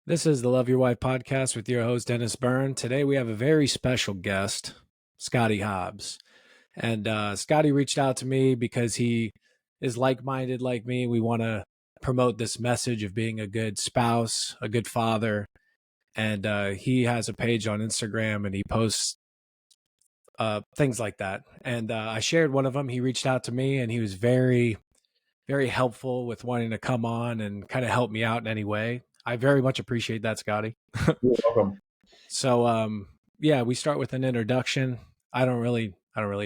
This is the Love Your Wife podcast with your host, Dennis Byrne. Today we have a very special guest, Scottie Hobbs. And Scottie reached out to me because he is like minded like me. We want to promote this message of being a good spouse, a good father. And he has a page on Instagram and he posts things like that. And I shared one of them. He reached out to me and he was very, very helpful with wanting to come on and kind of help me out in any way. I very much appreciate that, Scottie. You're welcome. So yeah, we start with an introduction. I don't really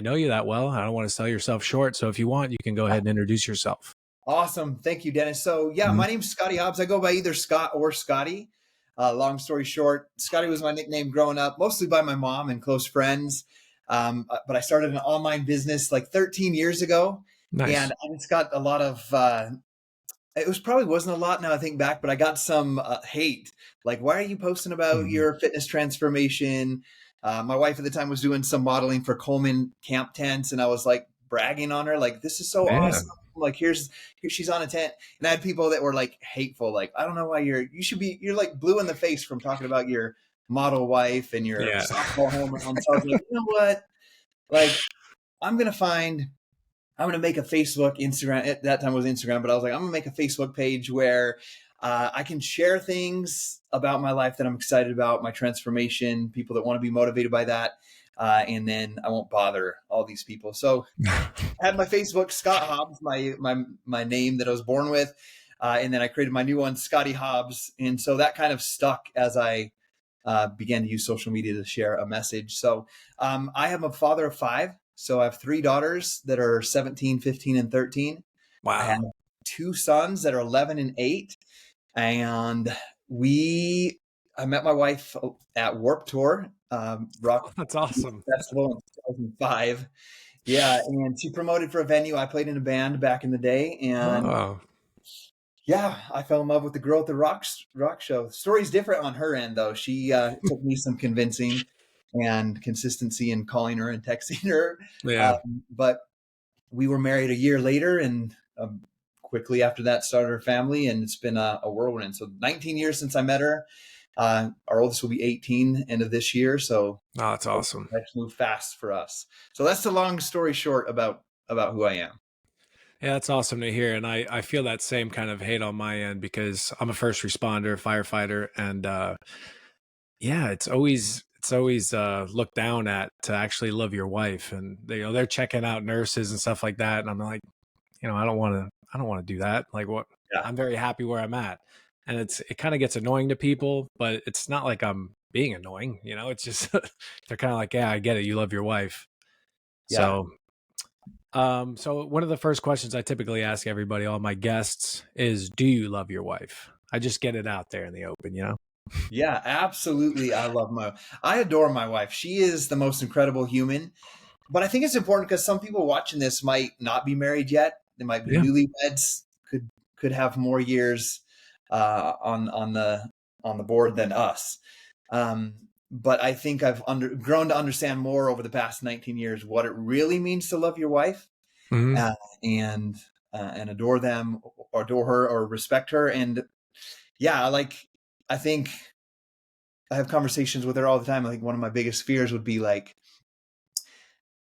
know you that well. I don't want to sell yourself short. So if you want, you can go ahead and introduce yourself. Awesome. Thank you, Dennis. So yeah, Mhm. my name's Scottie Hobbs. I go by either Scott or Scotty. Long story short, Scotty was my nickname growing up, mostly by my mom and close friends. But I started an online business like 13 years ago, and Nice. I just got a lot of it was probably wasn't a lot now I think back, but I got some hate. Like, why are you posting about Mhm. your fitness transformation? My wife at the time was doing some modeling for Coleman camp tents, and I was like bragging on her, like, this is so Yeah. awesome. Like, here she's on a tent. And I had people that were like hateful, like, I don't know why you're like blue in the face from talking about your model wife and your Yeah. softball home run. So I was like, you know what? Like, I'm gonna find I'm going to make a Facebook, Instagram. At that time it was Instagram, but I was like, I'm going to make a Facebook page where I can share things about my life that I'm excited about, my transformation, people that want to be motivated by that. And then I won't bother all these people. So I had my Facebook, Scott Hobbs, my name that I was born with. And then I created my new one, Scottie Hobbs. And so that kind of stuck as I began to use social media to share a message. So I am a father of five. So I have three daughters that are 17, 15, and 13. I have Wow. two sons that are 11 and 8. And I met my wife at Warp Tour, Rock That's awesome. Festival in 2005. Yeah, and she promoted for a venue. I played in a band back in the day, and Oh, yeah, I fell in love with the girl at the rock show. The story's different on her end, though. She took me some convincing and consistency in calling her and texting her. yeah. But we were married a year later, and quickly after that started our family, and it's been a whirlwind. So 19 years since I met her. Our oldest will be 18 end of this year, so Oh, that's awesome. life's moved fast for us. So that's the long story short about who I am. Yeah, that's awesome to hear. And I feel that same kind of hate on my end because I'm a first responder, firefighter, and yeah, it's always looked down at to actually love your wife. And they're checking out nurses and stuff like that. And I'm like, I don't want to do that. Like what Yeah, I'm very happy where I'm at. And it kind of gets annoying to people, but it's not like I'm being annoying, it's just they're kind of like, yeah, I get it. You love your wife. yeah. So one of the first questions I typically ask everybody, all my guests, is do you love your wife? I just get it out there in the open. Yeah, absolutely. I adore my wife. She is the most incredible human. But I think it's important because some people watching this might not be married yet. They might be Yeah. newlyweds, could have more years on the board than us. But I think I've grown to understand more over the past 19 years what it really means to love your wife Hmm. uh, and and adore them, or adore her, or respect her. And yeah, I think I have conversations with her all the time. I think one of my biggest fears would be like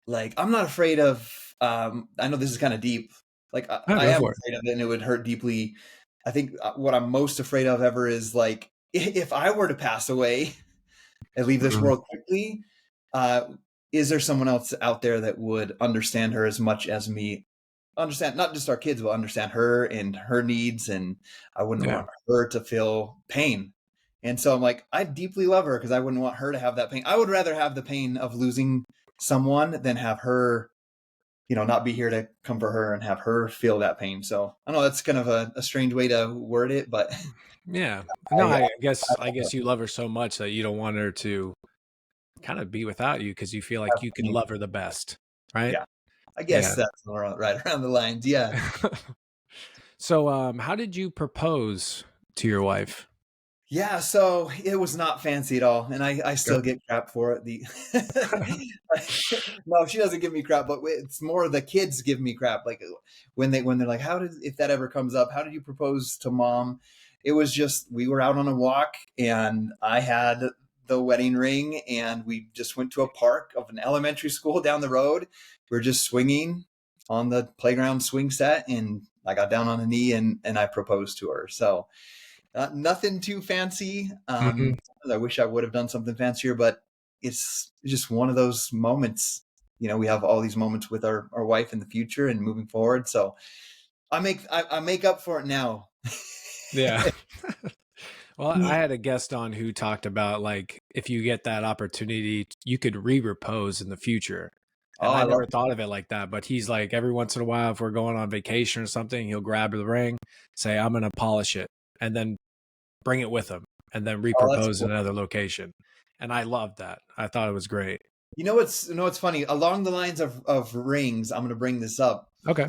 I'm not afraid of. I know this is kind of deep. Like I'll I go am for it. afraid of it, and it would hurt deeply. I think what I'm most afraid of ever is like if I were to pass away and leave this Mhm. world quickly, uh, is there someone else out there that would understand her as much as me? Understand not just our kids, but understand her and her needs, and I wouldn't Yeah. want her to feel pain. And so I'm like, I deeply love her because I wouldn't want her to have that pain. I would rather have the pain of losing someone than have her, not be here to comfort her and have her feel that pain. So I know that's kind of a strange way to word it, but Yeah. No, I, I guess you love her so much that you don't want her to kind of be without you because you feel like you can love her the best, right? yeah, I guess Yeah. that's right around the lines. Yeah. So, how did you propose to your wife? Yeah, so it was not fancy at all, and I Okay. still get crap for it. No, she doesn't give me crap, but it's more the kids give me crap. Like when they're like, "How did if that ever comes up? How did you propose to mom?" it was just, we were out on a walk and I had the wedding ring and we just went to a park of an elementary school down the road. We are just swinging on the playground swing set and I got down on a knee and I proposed to her. So nothing too fancy. Mm-hmm. I wish I would have done something fancier, but it's just one of those moments. We have all these moments with our wife in the future and moving forward. So I make up for it now. Yeah. Well, I had a guest on who talked about like if you get that opportunity, you could re-propose in the future. Oh, And I I love never thought of it like that. But he's like, every once in a while, if we're going on vacation or something, he'll grab the ring, say, I'm going to polish it, and then bring it with him, and then Oh, that's re-propose in cool. another location. And I loved that. I thought it was great. What's funny? Along the lines of rings, I'm going to bring this up. Okay.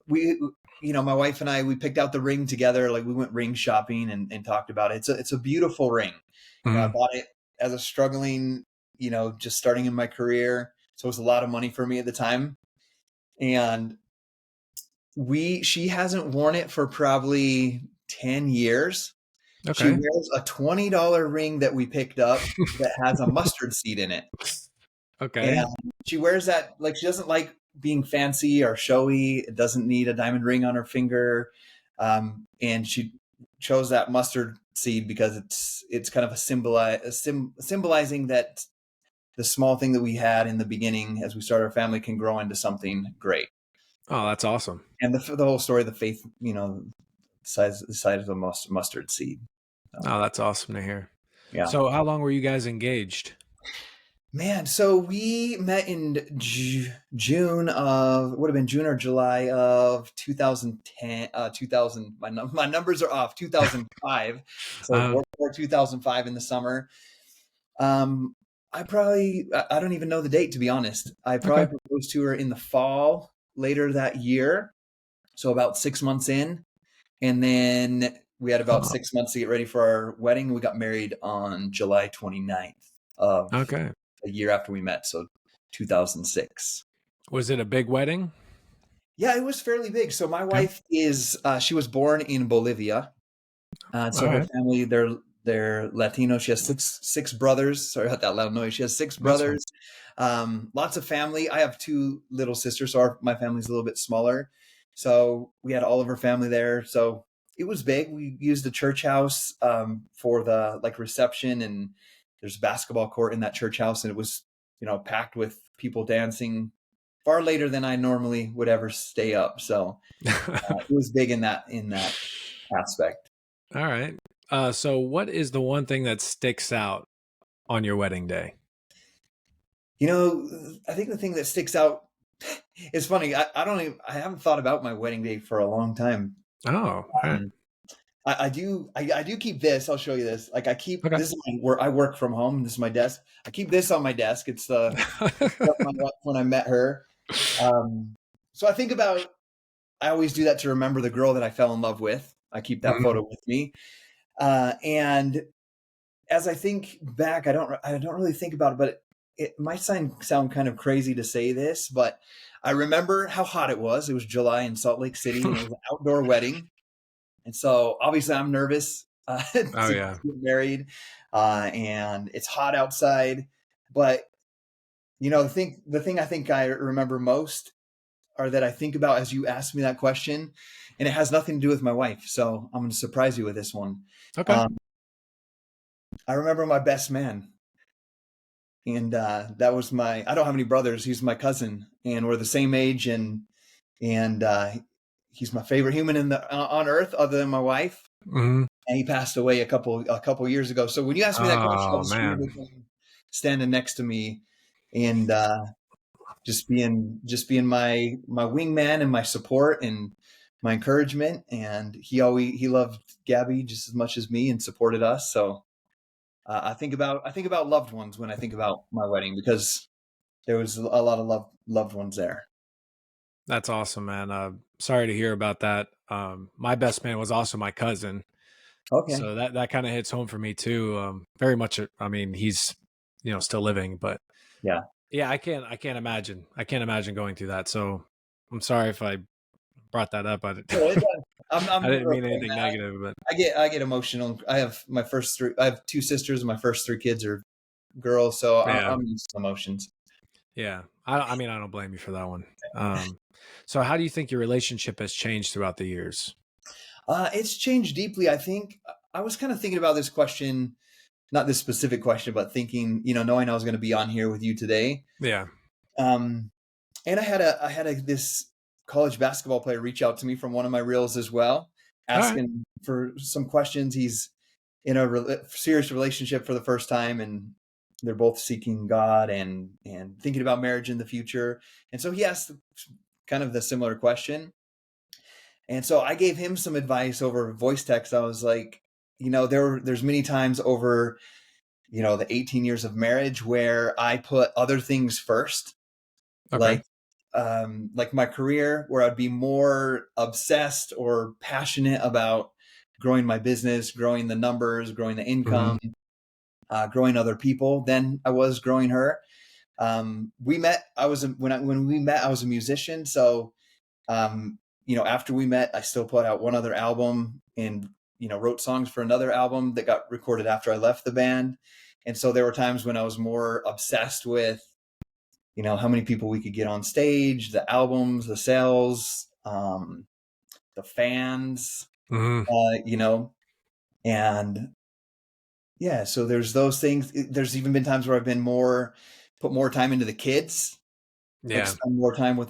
We, my wife and I, we picked out the ring together. Like we went ring shopping and talked about it. It's a beautiful ring. I Mm-hmm. bought it as a struggling, just starting in my career. So it was a lot of money for me at the time. And she hasn't worn it for probably 10 years. She Okay. wears a $20 ring that we picked up that has a mustard seed in it. Okay. And she wears that, like, she doesn't like being fancy or showy. It doesn't need a diamond ring on her finger. And she chose that mustard seed because it's kind of symbolizing that the small thing that we had in the beginning as we start our family can grow into something great. Oh, that's awesome. And the whole story, the faith, the size of the mustard seed. So, Oh, that's awesome to hear. yeah. So how long were you guys engaged? Man, so we met in June of, would have been June or July of 2010, 2000. My numbers are off. 2005. So Uh, born before 2005 in the summer. Um, I don't even know the date, to be honest. I okay. probably proposed to her in the fall later that year. So about 6 months in. And then we had about 6 months to get ready for our wedding. We got married on July 29th of Okay. a year after we met, so 2006. Was it a big wedding? Yeah, it was fairly big. So my Yeah. wife she was born in Bolivia. All So her right. family, they're Latino. She has six brothers. Sorry about that loud noise. She has six That's fine. brothers. Lots of family. I have two little sisters, so my family's a little bit smaller. So we had all of her family there. So it was big. We used the church house for the reception, and there's a basketball court in that church house, and it was packed with people dancing far later than I normally would ever stay up. So it was big in that aspect. All right. So what is the one thing that sticks out on your wedding day? I think the thing that sticks out is funny. I haven't thought about my wedding day for a long time. Oh, all right. I do keep this. I'll show you this. Like Okay. this is where I work from home. This is my desk. I keep this on my desk. It's the stuff when I met her. So I always do that to remember the girl that I fell in love with. I keep that Mhm. photo with me. And as I think back, I don't really think about it, but it might sound kind of crazy to say this, but I remember how hot it was. It was July in Salt Lake City, and it was an outdoor wedding. And so obviously I'm nervous Oh to yeah. get married, and it's hot outside. But the thing I think I remember most, or that I think about as you asked me that question, and it has nothing to do with my wife. So I'm going to surprise you with this one. Okay. Um, I remember my best man, and that was I don't have any brothers. He's my cousin, and we're the same age, and he's my favorite human on earth, other than my wife. Hmm. And he passed away a couple years ago. So when you asked me that question, I Oh just man. remember him standing next to me, and just being my wingman and my support and my encouragement. And he loved Gabby just as much as me and supported us. So I think about loved ones when I think about my wedding, because there was a lot of loved ones there. That's awesome, man. Sorry to hear about that. My best man was also my cousin. Okay. So that kind of hits home for me too. Very much. I mean, he's still living, but Yeah. yeah, I can't imagine. I can't imagine going through that. So I'm sorry if I brought that up. No, I'm I didn't more mean okay, anything man. negative, but I get emotional. I have two sisters, and my first three kids are girls, so yeah, I'm used to emotions. yeah. I mean, I don't blame you for that one. So how do you think your relationship has changed throughout the years? It's changed deeply. I think I was kind of thinking about this question, not this specific question, but thinking, knowing I was going to be on here with you today. Yeah. Um, and I had this college basketball player reach out to me from one of my reels as well, All right. asking for some questions. He's in a serious relationship for the first time, and they're both seeking God and thinking about marriage in the future. And so he asked kind of the similar question. And so I gave him some advice over voice text. I was like, there's many times over, the 18 years of marriage where I put other things first, Okay. like like my career, where I'd be more obsessed or passionate about growing my business, growing the numbers, growing the Hmm. income, growing other people than I was growing her. We met. When we met, I was a musician. So after we met, I still put out one other album and wrote songs for another album that got recorded after I left the band. And so there were times when I was more obsessed with how many people we could get on stage, the albums, the sales, the fans, Hmm. you know, and yeah, so there's those things. There's even been times where I've been put more time into the kids, like Yeah. spend more time with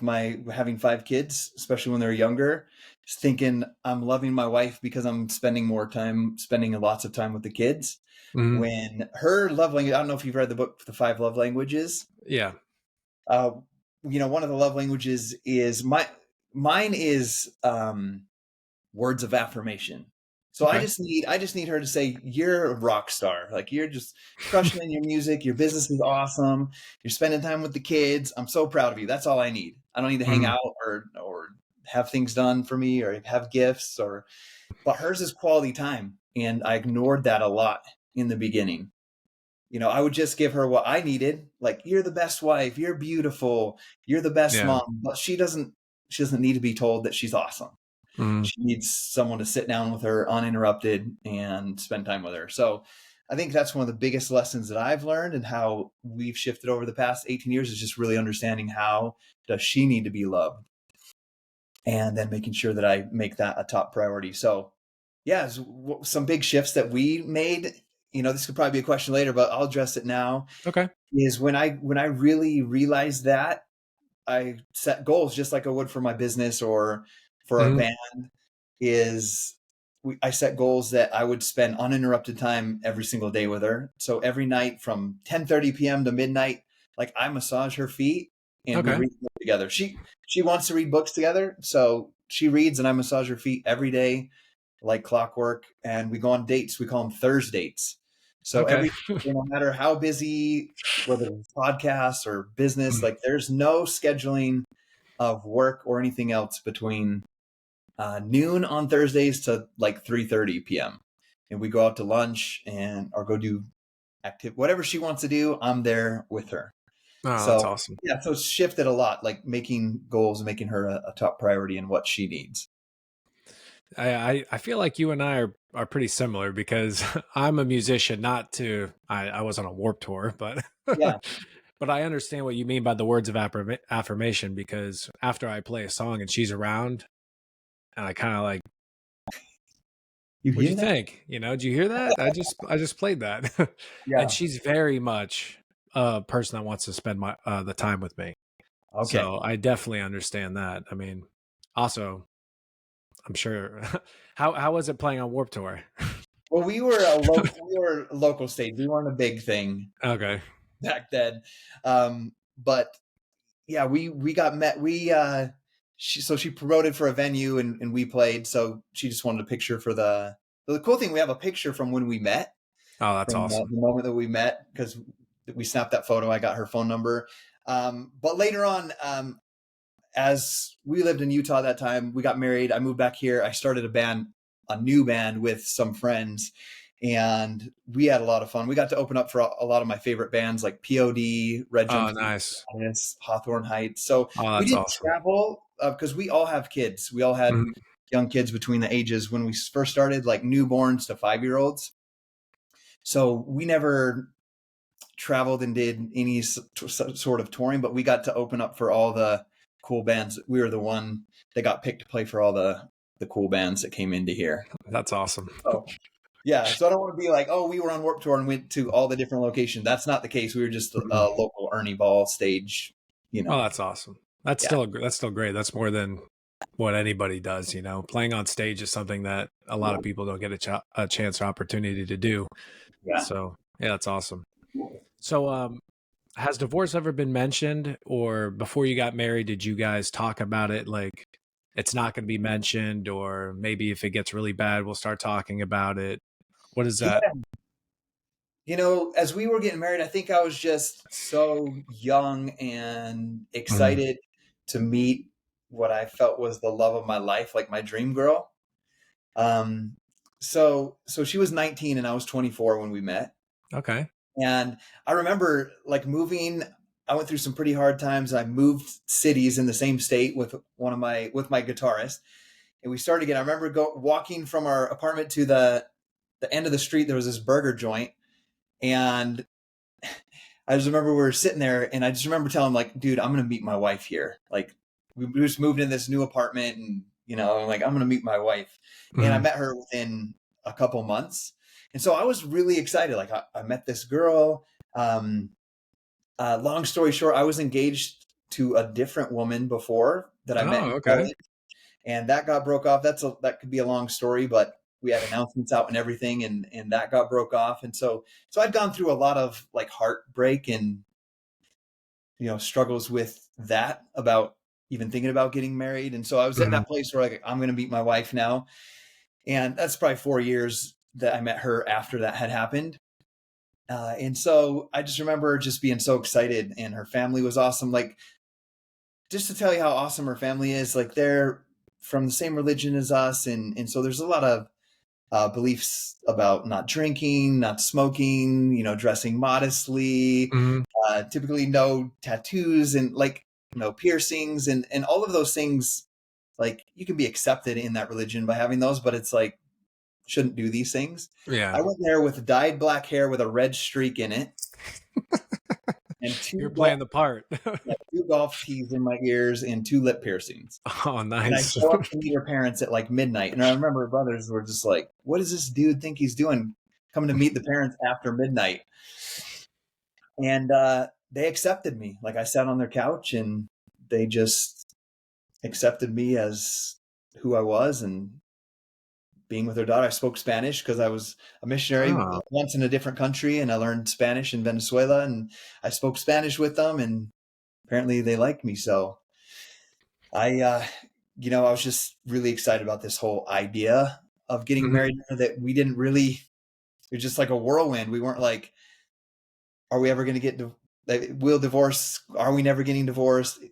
having five kids, especially when they're younger. Just thinking I'm loving my wife because I'm spending lots of time with the kids. Hmm. When her love language, I don't know if you've read the book, The Five Love Languages. Yeah. Uh, one of the love languages is mine is words of affirmation. So Okay. I just need her to say, you're a rock star. Like you're just crushing in your music. Your business is awesome. You're spending time with the kids. I'm so proud of you. That's all I need. I don't need to hang Hmm. out or have things done for me or have gifts but hers is quality time. And I ignored that a lot in the beginning. I would just give her what I needed. Like, you're the best wife. You're beautiful. You're the best Yeah. mom. But she doesn't need to be told that she's awesome. Hmm. She needs someone to sit down with her uninterrupted and spend time with her. So I think that's one of the biggest lessons that I've learned and how we've shifted over the past 18 years is just really understanding how does she need to be loved and then making sure that I make that a top priority. So yeah, some big shifts that we made, this could probably be a question later, but I'll address it now, Okay. is when I really realized that I set goals just like I would for my business or for our Hmm. band is I set goals that I would spend uninterrupted time every single day with her. So every night from 10:30 p.m. to midnight, like I massage her feet and we Okay. read together. She wants to read books together, so she reads and I massage her feet every day like clockwork. And we go on dates. We call them Thursdates. So Okay. no matter how busy, whether it's podcasts or business, Mm. like there's no scheduling of work or anything else between noon on Thursdays to like 3:30 p.m. And we go out to lunch or go do whatever she wants to do. I'm there with her. Oh, that's So awesome. yeah, so it's shifted a lot, like making goals and making her a top priority in what she needs. I feel like you and I are pretty similar because I'm a musician, not to I was on a Warp Tour, but Yeah, but I understand what you mean by the words of affirmation because after I play a song and she's around and I kind of like, you what'd hear you that? think? Did you hear that? I just played that. And Yeah. she's very much a person that wants to spend the time with me. Okay. So I definitely understand that. I mean, also, I'm sure how was it playing on Warp Tour? Well, we were a local stage. We weren't a big thing Okay. back then. But yeah, we got met. She promoted for a venue and we played. So she just wanted a picture the cool thing. We have a picture from when we met, Oh, that's from awesome. the moment that we met, because we snapped that photo. I got her phone number. But later on, as we lived in Utah at that time, we got married. I moved back here. I started a new band with some friends, and we had a lot of fun. We got to open up for a lot of my favorite bands like POD, Red Oh, Jumpsuit, nice. Hawthorne Heights. So Oh, we that's didn't awesome. travel because we all have kids. We all had Mhm. young kids between the ages when we first started, like newborns to 5-year-olds. So we never traveled and did any sort of touring, but we got to open up for all the cool bands. We were the one that got picked to play for all the cool bands that came into here. That's awesome. Oh, yeah. So I don't want to be like, oh, we were on Warped Tour and went to all the different locations. That's not the case. We were just a local Ernie Ball stage, Oh, that's awesome. That's Yeah. still great. That's more than what anybody does, you know. Playing on stage is something that a lot of people don't get a chance or opportunity to do. Yeah. So, yeah, that's awesome. So, has divorce ever been mentioned, or before you got married, did you guys talk about it? Like, it's not going to be mentioned, or maybe if it gets really bad, we'll start talking about it. What is Yeah. that? You know, as we were getting married, I think I was just so young and excited to meet what I felt was the love of my life, like my dream girl. So she was 19 and I was 24 when we met. Okay. And I remember like moving, I went through some pretty hard times. I moved cities in the same state with my guitarist. And we started again. I remember walking from our apartment to the end of the street. There was this burger joint. And I just remember we were sitting there and I just remember telling him like, dude, I'm going to meet my wife here. Like we just moved in this new apartment and, you know, I'm like, I'm going to meet my wife. And I met her within a couple months. And so I was really excited. Like I met this girl. Long story short, I was engaged to a different woman before that I met in college, and that got broke off. That could be a long story, but we had announcements out and everything, and that got broke off. And so I'd gone through a lot of like heartbreak and, you know, struggles with that about even thinking about getting married. And so I was at that place where like, I'm going to meet my wife now. And that's probably 4 years that I met her after that had happened. And so I just remember just being so excited, and her family was awesome. Like, just to tell you how awesome her family is, like they're from the same religion as us. And so there's a lot of beliefs about not drinking, not smoking, you know, dressing modestly, typically no tattoos and like, no piercings and all of those things. Like you can be accepted in that religion by having those, but it's like, shouldn't do these things. Yeah. I went there with dyed black hair with a red streak in it. And You're playing the part. 2 golf tees in my ears and 2 lip piercings. Oh, And I nice. show up to meet her parents at like midnight. And I remember her brothers were just like, what does this dude think he's doing coming to meet the parents after midnight? And they accepted me. Like I sat on their couch and they just accepted me as who I was and being with their daughter. I spoke Spanish because I was a missionary once in a different country, and I learned Spanish in Venezuela, and I spoke Spanish with them, and apparently they liked me. So I, you know, I was just really excited about this whole idea of getting married, that we didn't really, it was just like a whirlwind. We weren't like, are we ever going to get, will divorce? Are we never getting divorced?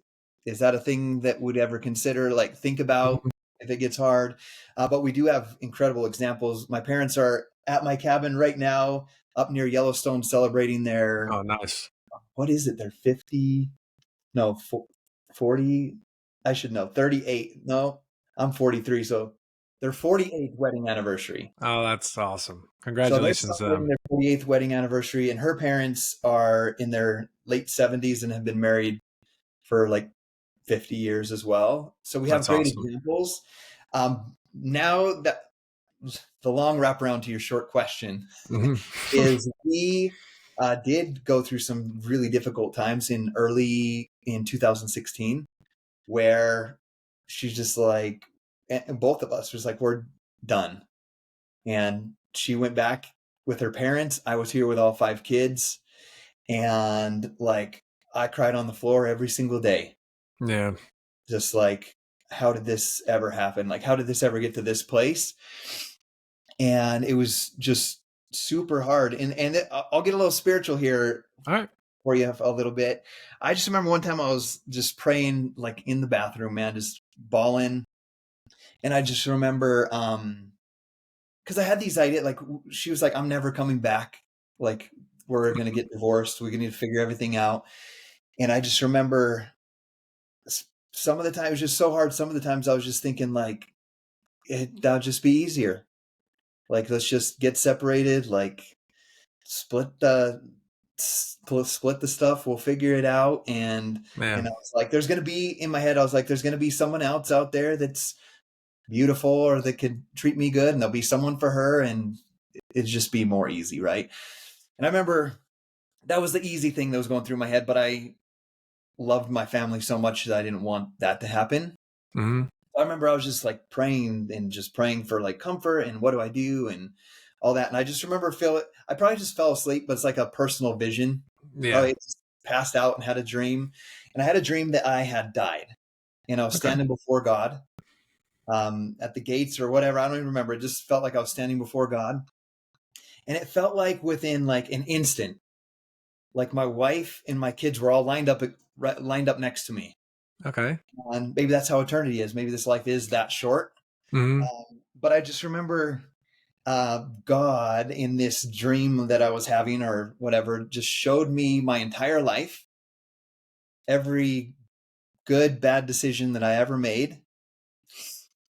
Is that a thing that would ever consider, like think about if it gets hard? But we do have incredible examples. My parents are at my cabin right now up near Yellowstone celebrating their, Oh, nice. what is it? They're 50, no, 40. I should know, 38. No, I'm 43. So their 48th wedding anniversary. Oh, that's awesome. So they're Congratulations to celebrating them. their 48th wedding anniversary, and her parents are in their late 70s and have been married for like 50 years as well. So we have That's great awesome. examples. Now that the long wraparound to your short question is we did go through some really difficult times in 2016 where she's just like, and both of us was like, we're done. And she went back with her parents. I was here with all 5 kids. And like, I cried on the floor every single day. Yeah. Just like, how did this ever happen? Like, how did this ever get to this place? And it was just super hard. And I'll get a little spiritual here. All right. For you a little bit. I just remember one time I was just praying like in the bathroom, man, just bawling. And I just remember, because I had these ideas, like she was like, I'm never coming back. Like we're going to get divorced. We're going to need to figure everything out. And I just remember some of the time it was just so hard. Some of the times I was just thinking like, that'll just be easier. Like, let's just get separated. Like, split the split the stuff. We'll figure it out. And Man. I was like, there's gonna be in my head. I was like, there's gonna be someone else out there that's beautiful or that could treat me good, and there'll be someone for her, and it'd just be more easy, right? And I remember that was the easy thing that was going through my head, but I loved my family so much that I didn't want that to happen. Hmm. I remember I was just like praying and just praying for like comfort and what do I do and all that. And I just remember I probably just fell asleep, but it's like a personal vision. Yeah. Probably just passed out and had a dream. And I had a dream that I had died. And I was Okay. standing before God at the gates or whatever. I don't even remember. It just felt like I was standing before God. And it felt like within like an instant, like my wife and my kids were all lined up next to me. Okay. And maybe that's how eternity is. Maybe this life is that short. Hmm. But I just remember God in this dream that I was having or whatever just showed me my entire life, every good, bad decision that I ever made,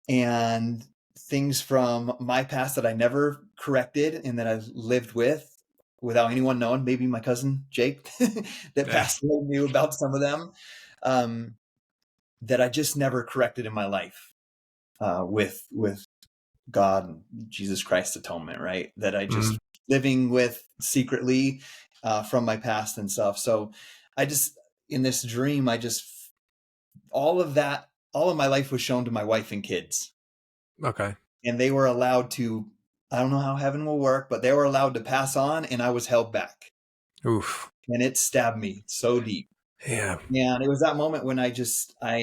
and things from my past that I never corrected and that I lived with without anyone knowing. Maybe my cousin Jake that Yeah. passed away knew about some of them, um, that I just never corrected in my life with God and Jesus Christ atonement, right? That I Hmm. just living with secretly from my past and stuff. So I just, in this dream, all of that, all of my life was shown to my wife and kids. Okay. And they were allowed to, I don't know how heaven will work, but they were allowed to pass on and I was held back. Oof. And it stabbed me so deep. Yeah. And it was that moment when I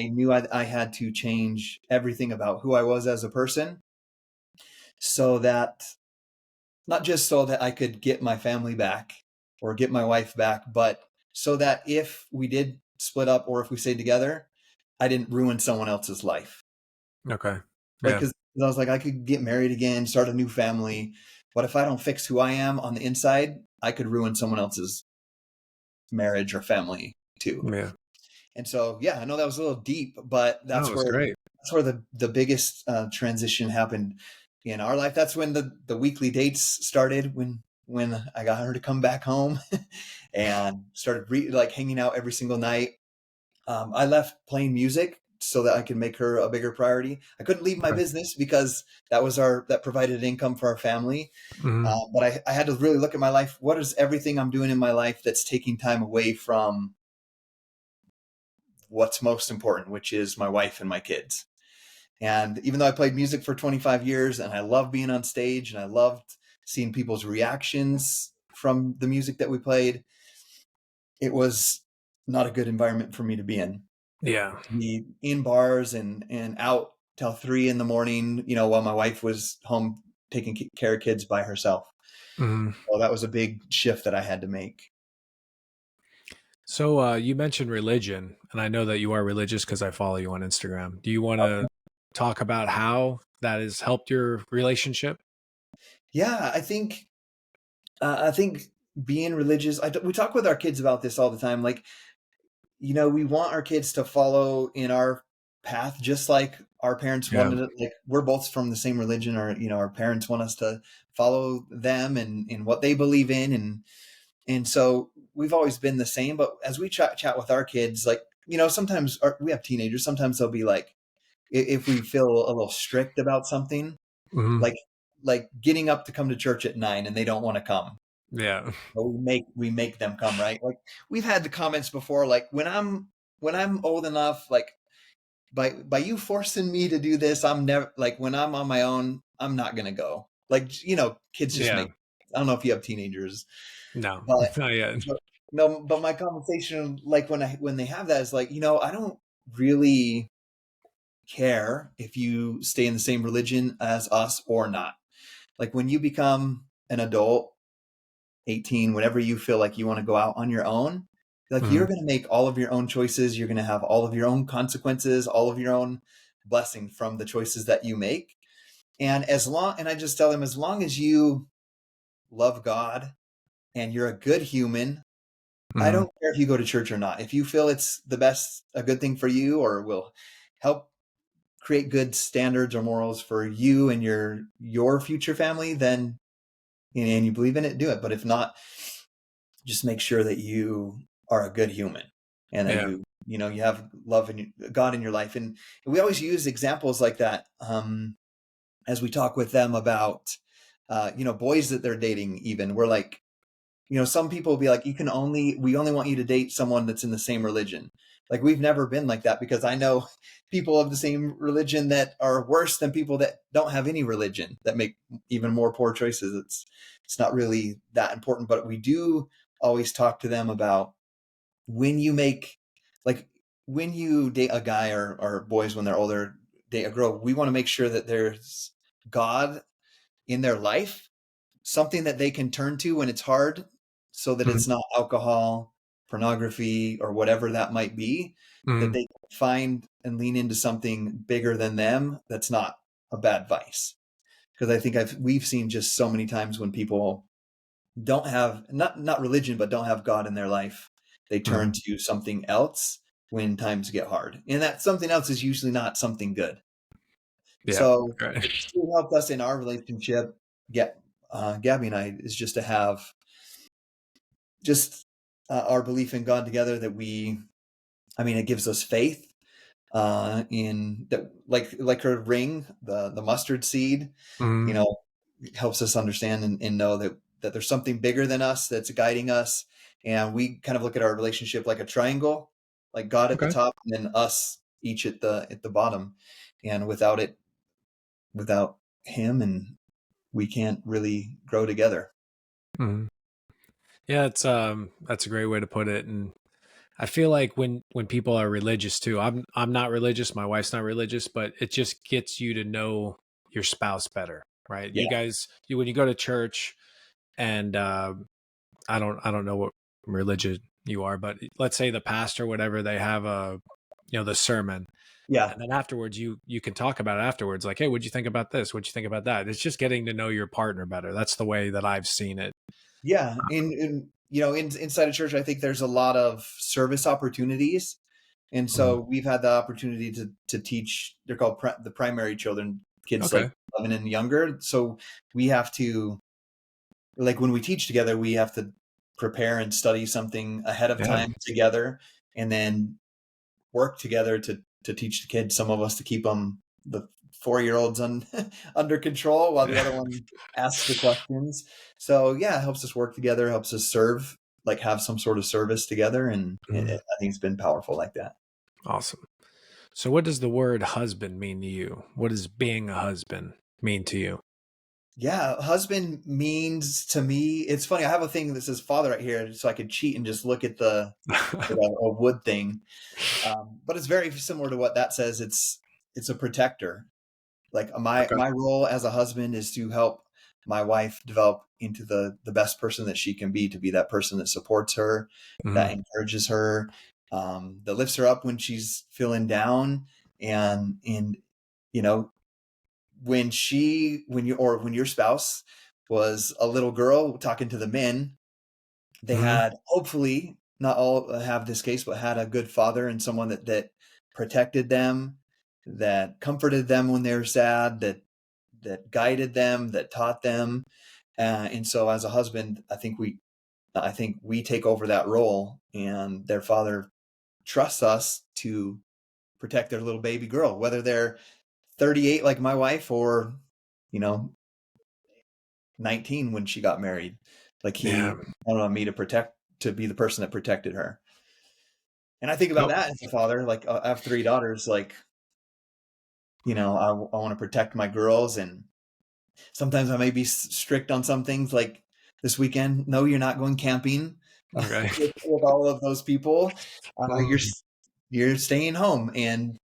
knew I had to change everything about who I was as a person so that not just so that I could get my family back or get my wife back, but so that if we did split up or if we stayed together, I didn't ruin someone else's life. Okay. Like, Yeah. because I was like, I could get married again, start a new family, but if I don't fix who I am on the inside, I could ruin someone else's marriage or family too. Yeah. And so, yeah, I know that was a little deep, but No, it was great. that's where the biggest transition happened in our life. That's when the weekly dates started. When I got her to come back home and started like hanging out every single night. I left playing music so that I could make her a bigger priority. I couldn't leave my Okay. business because that provided income for our family. Hmm. But I had to really look at my life. What is everything I'm doing in my life that's taking time away from what's most important, which is my wife and my kids. And even though I played music for 25 years and I loved being on stage and I loved seeing people's reactions from the music that we played, it was not a good environment for me to be in. Yeah. To be in bars and out till 3 a.m, while my wife was home taking care of kids by herself. Hmm. Well, that was a big shift that I had to make. So you mentioned religion, and I know that you are religious because I follow you on Instagram. Do you want to talk about how that has helped your relationship? Yeah, I think being religious. We talk with our kids about this all the time. Like, we want our kids to follow in our path, just like our parents Yeah. wanted it. Like, we're both from the same religion, or our parents want us to follow them and what they believe in, and so we've always been the same. But as we chat with our kids, like, sometimes we have teenagers. Sometimes they'll be like, if we feel a little strict about something, Hmm. like getting up to come to church at 9 and they don't want to come. Yeah. But we make them come, right? Like, we've had the comments before, like, when I'm old enough, like, by you forcing me to do this, I'm never, like, when I'm on my own, I'm not gonna go. Like, kids just Yeah. make. I don't know if you have teenagers, No, but not yet. but no, but my conversation, like, when they have that, is like, I don't really care if you stay in the same religion as us or not. Like, when you become an adult, 18, whenever you feel like you want to go out on your own, like, Hmm. you're going to make all of your own choices. You're going to have all of your own consequences, all of your own blessing from the choices that you make. And I just tell them, as long as you love God and you're a good human, I Hmm. don't care if you go to church or not. If you feel it's a good thing for you or will help create good standards or morals for you and your future family, then and you believe in it, do it. But if not, just make sure that you are a good human and that Yeah. you have love and God in your life. And we always use examples like that as we talk with them about boys that they're dating. Even we're like, some people will be like, we only want you to date someone that's in the same religion. Like, we've never been like that, because I know people of the same religion that are worse than people that don't have any religion, that make even more poor choices. It's not really that important, but we do always talk to them about when you make, like, when you date a guy, or boys when they're older date a girl, we want to make sure that there's God in their life, something that they can turn to when it's hard, so that Mhm. it's not alcohol, pornography, or whatever that might be, that Mhm. they find and lean into something bigger than them that's not a bad vice. Because I think we've seen just so many times when people don't have, not religion, but don't have God in their life, they Mhm. turn to something else when times get hard, and that something else is usually not something good. Yeah. So Right. it helped us in our relationship, get Gabby and I, is just to have just our belief in God together, that it gives us faith in that, like her ring, the mustard seed, you Mhm. know, helps us understand and know that there's something bigger than us that's guiding us. And we kind of look at our relationship like a triangle, like God at the Okay. top and then us each at the bottom. And without him, and we can't really grow together. Mhm. Yeah, it's that's a great way to put it. And I feel like when people are religious too, I'm not religious, my wife's not religious, but it just gets you to know your spouse better, right? Yeah. When you go to church, and I don't know what religion you are, but let's say the pastor, whatever, they have the sermon, Yeah. and then afterwards you can talk about it afterwards, like, hey, what'd you think about this? What'd you think about that? It's just getting to know your partner better. That's the way that I've seen it. Yeah. Inside of church, I think there's a lot of service opportunities. And Mhm. so we've had the opportunity to teach. They're called the primary children, kids like Okay. 11 and younger. So we have to, like, when we teach together, we have to prepare and study something ahead of Yeah. time together, and then work together to teach the kids. Some of us to keep them, the 4 year olds, under control, while the Yeah. other one asks the questions. So yeah, it helps us work together, helps us serve, like have some sort of service together, and Mhm. I think it's been powerful like that. Awesome. So what does the word husband mean to you? What does being a husband mean to you? Yeah, husband means to me, it's funny. I have a thing that says father right here, so I could cheat and just look at a wood thing. But it's very similar to what that says. It's a protector. Like, Okay. my role as a husband is to help my wife develop into the best person that she can be, to be that person that supports her, that Mhm. encourages her, that lifts her up when she's feeling down. And you know when your spouse was a little girl talking to the men, they Mhm. had, hopefully not all have this case, but had a good father and someone that protected them, that comforted them when they were sad, that guided them, that taught them. And so as a husband, I think we take over that role, and their father trusts us to protect their little baby girl, whether they're 38 like my wife, or you know 19 when she got married. Like, Yeah. he wanted me to be the person that protected her. And I think about So that as a father. Like, I have three daughters. Like, I want to protect my girls, and sometimes I may be strict on some things. Like this weekend, no, you're not going camping okay. with all of those people. Mhm. You're staying home, and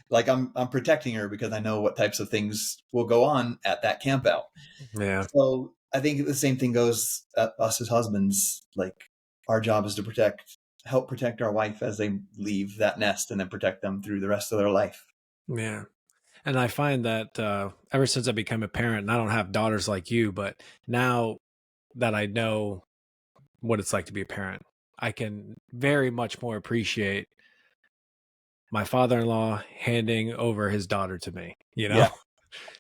like, I'm protecting her, because I know what types of things will go on at that camp out. Yeah. So I think the same thing goes at us as husbands. Like, our job is to help protect our wife as they leave that nest, and then protect them through the rest of their life. Yeah. And I find that ever since I became a parent, and I don't have daughters like you, but now that I know what it's like to be a parent, I can very much more appreciate my father-in-law handing over his daughter to me, Yeah.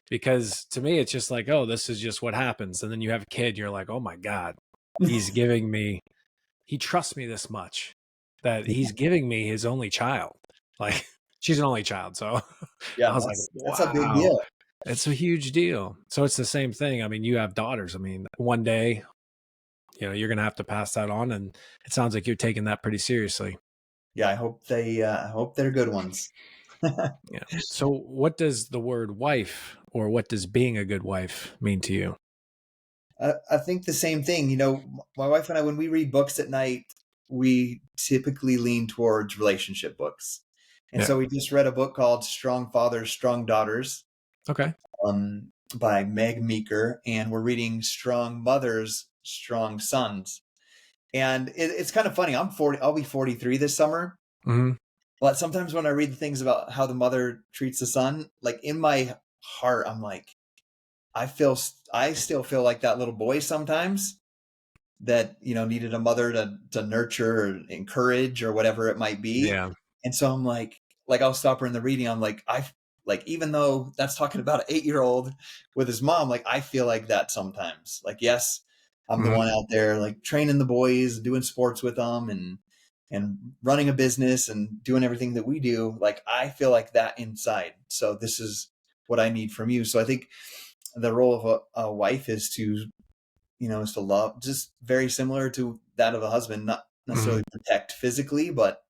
because to me, it's just like, oh, this is just what happens. And then you have a kid, you're like, oh my God, he's giving me, he trusts me this much that Yeah. he's giving me his only child. Like, she's an only child. So Yeah. I was like, That's a big wow, deal. it's a huge deal. So it's the same thing. I mean, you have daughters. I mean, one day, you're going to have to pass that on. And it sounds like you're taking that pretty seriously. Yeah. I hope they're good ones. Yeah. So what does the word wife or what does being a good wife mean to you? I think the same thing. My wife and I, when we read books at night, we typically lean towards relationship books. And Yeah. so we just read a book called Strong Fathers, Strong Daughters, Okay. by Meg Meeker, and we're reading Strong Mothers, Strong Sons. And it's kind of funny. I'm 40. I'll be 43 this summer. Hmm. But sometimes when I read the things about how the mother treats the son, like in my heart, I'm like, I still feel like that little boy sometimes that needed a mother to nurture or encourage or whatever it might be. Yeah. And so I'm like I'll stop her in the reading. I'm like like even though that's talking about an 8-year old with his mom, like I feel like that sometimes. Like yes, I'm the Hmm. one out there like training the boys, doing sports with them, and running a business and doing everything that we do. Like I feel like that inside. So this is what I need from you. So I think the role of a wife is to love, just very similar to that of a husband, not Hmm. necessarily protect physically, but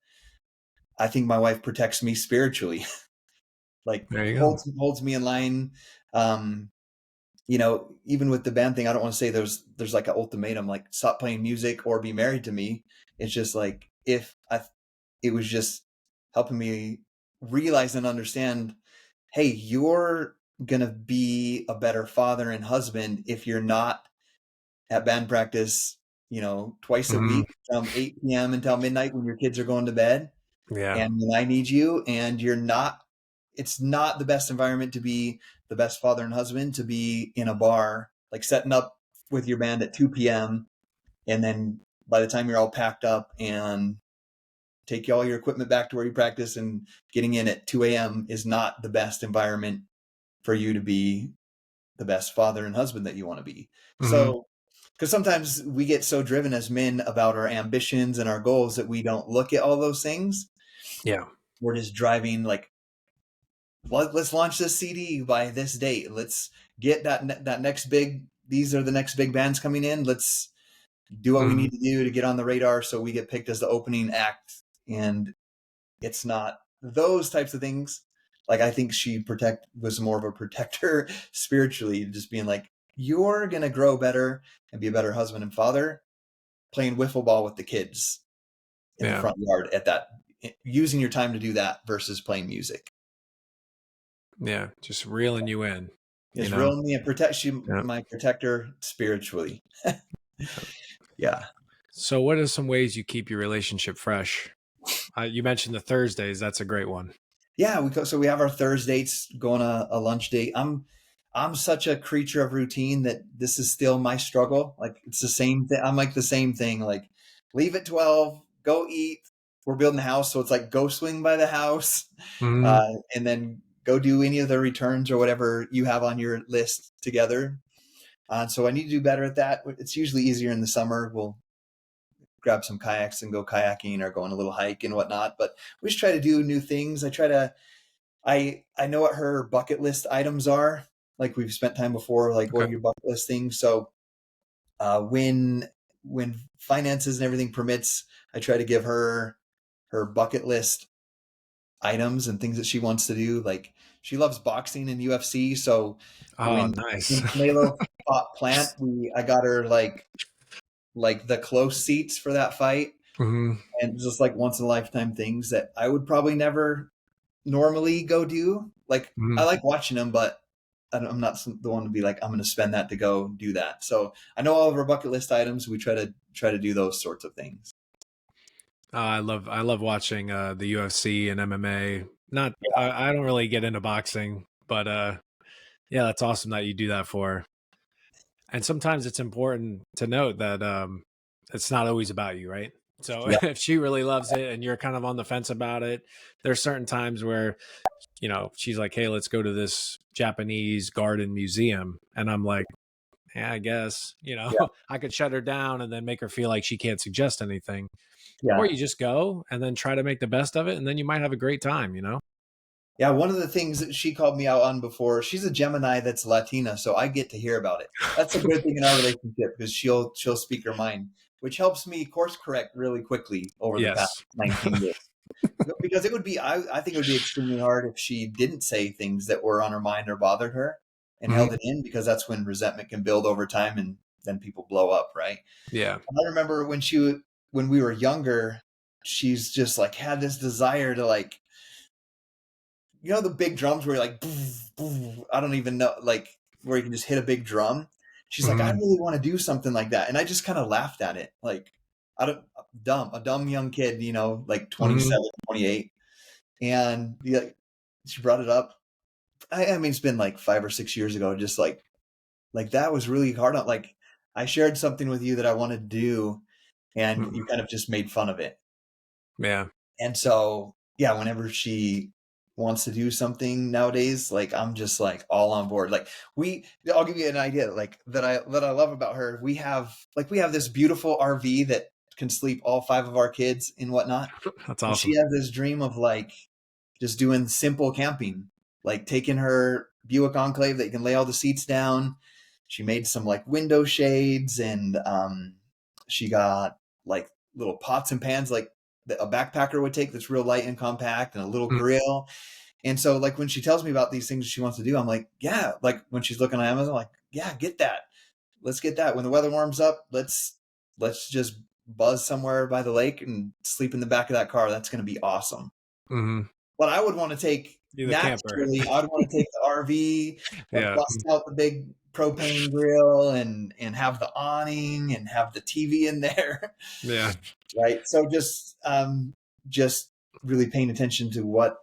I think my wife protects me spiritually, like There you go. holds me in line. Um, Even with the band thing, I don't want to say there's like an ultimatum, like stop playing music or be married to me. It's just like it was just helping me realize and understand, hey, you're gonna be a better father and husband if you're not at band practice, twice a Hmm. week from 8 p.m. until midnight when your kids are going to bed. Yeah. And when I need you, and it's not the best environment to be the best father and husband to be in a bar, like setting up with your band at 2 p.m. And then by the time you're all packed up and take all your equipment back to where you practice and getting in at 2 a.m. is not the best environment for you to be the best father and husband that you want to be. Hmm. So, because sometimes we get so driven as men about our ambitions and our goals that we don't look at all those things. Yeah. We're just driving like, let's launch this CD by this date. Let's get that next big. These are the next big bands coming in. Let's do what we Hmm. need to do to get on the radar so we get picked as the opening act. And it's not those types of things. Like I think she was more of a protector spiritually, just being like, you're gonna grow better and be a better husband and father playing wiffle ball with the kids in the Yeah. front yard using your time to do that versus playing music. Yeah. Just reeling you in, you It's know? real me and protect you, Yeah. my protector spiritually. Yeah. Yeah. So what are some ways you keep your relationship fresh? You mentioned the Thursdays. That's a great one. Yeah, so we have our Thursdays, going a lunch date. I'm such a creature of routine that this is still my struggle. Like it's the same thing. I'm like the same thing. Like leave at 12, go eat. We're building a house, so it's like go swing by the house, Hmm. and then go do any of the returns or whatever you have on your list together. So I need to do better at that. It's usually easier in the summer. We'll grab some kayaks and go kayaking or go on a little hike and whatnot. But we just try to do new things. I know what her bucket list items are. Like we've spent time before, like what are Okay. your bucket list things? So when finances and everything permits, I try to give her bucket list items and things that she wants to do. Like she loves boxing and UFC. So Oh, when nice. when Canelo fought Plant, I got her like the close seats for that fight, Hmm. and just like once in a lifetime things that I would probably never normally go do. Like I Hmm. like watching them, but I'm not the one to be like I'm going to spend that to go do that. So I know all of our bucket list items. We try to do those sorts of things. I love watching the UFC and MMA. Not Yeah, I don't really get into boxing, but yeah, that's awesome that you do that for her. And sometimes it's important to note that it's not always about you, right? So Yeah. if she really loves it and you're kind of on the fence about it, there's certain times where, she's like, "Hey, let's go to this Japanese garden museum." And I'm like, "Yeah, I guess." Yeah. I could shut her down and then make her feel like she can't suggest anything. Or Yeah. you just go and then try to make the best of it, and then you might have a great time. Yeah, one of the things that she called me out on before, she's a Gemini that's Latina, so I get to hear about it. That's a good thing in our relationship because she'll speak her mind, which helps me course correct really quickly over the past Yes. 19 years. Because it would be, I think it would be extremely hard if she didn't say things that were on her mind or bothered her and Mhm. held it in, because that's when resentment can build over time and then people blow up, right? Yeah. I remember when we were younger, she's just like had this desire to like, the big drums where you're like, "Boof, boof," I don't even know, like where you can just hit a big drum. She's like, I Mhm. really want to do something like that. And I just kind of laughed at it. Like, I don't, a dumb young kid, like Mhm. 27, 28. And yeah, she brought it up. I mean, it's been like 5 or 6 years ago. Just like that was really hard on, like, I shared something with you that I wanted to do and you Mhm. kind of just made fun of it. Yeah. And so, yeah, whenever she wants to do something nowadays, like I'm just like all on board. Like I'll give you an idea like that I love about her. We have this beautiful RV that can sleep all five of our kids and whatnot. That's And she awesome. has this dream of like just doing simple camping, like taking her Buick Enclave that you can lay all the seats down. She made some like window shades, and she got like little pots and pans like that a backpacker would take, that's real light and compact, and a little Mm. grill. And so like when she tells me about these things she wants to do, I'm like, yeah, like when she's looking on Amazon, like, yeah, get that. Let's get that. When the weather warms up, let's just buzz somewhere by the lake and sleep in the back of that car. That's going to be awesome. Mhm. But I would want to take, You're the camper. naturally, I would want to take the RV, Yeah. bust out the big propane grill and have the awning and have the TV in there. Yeah. Right. So just really paying attention to what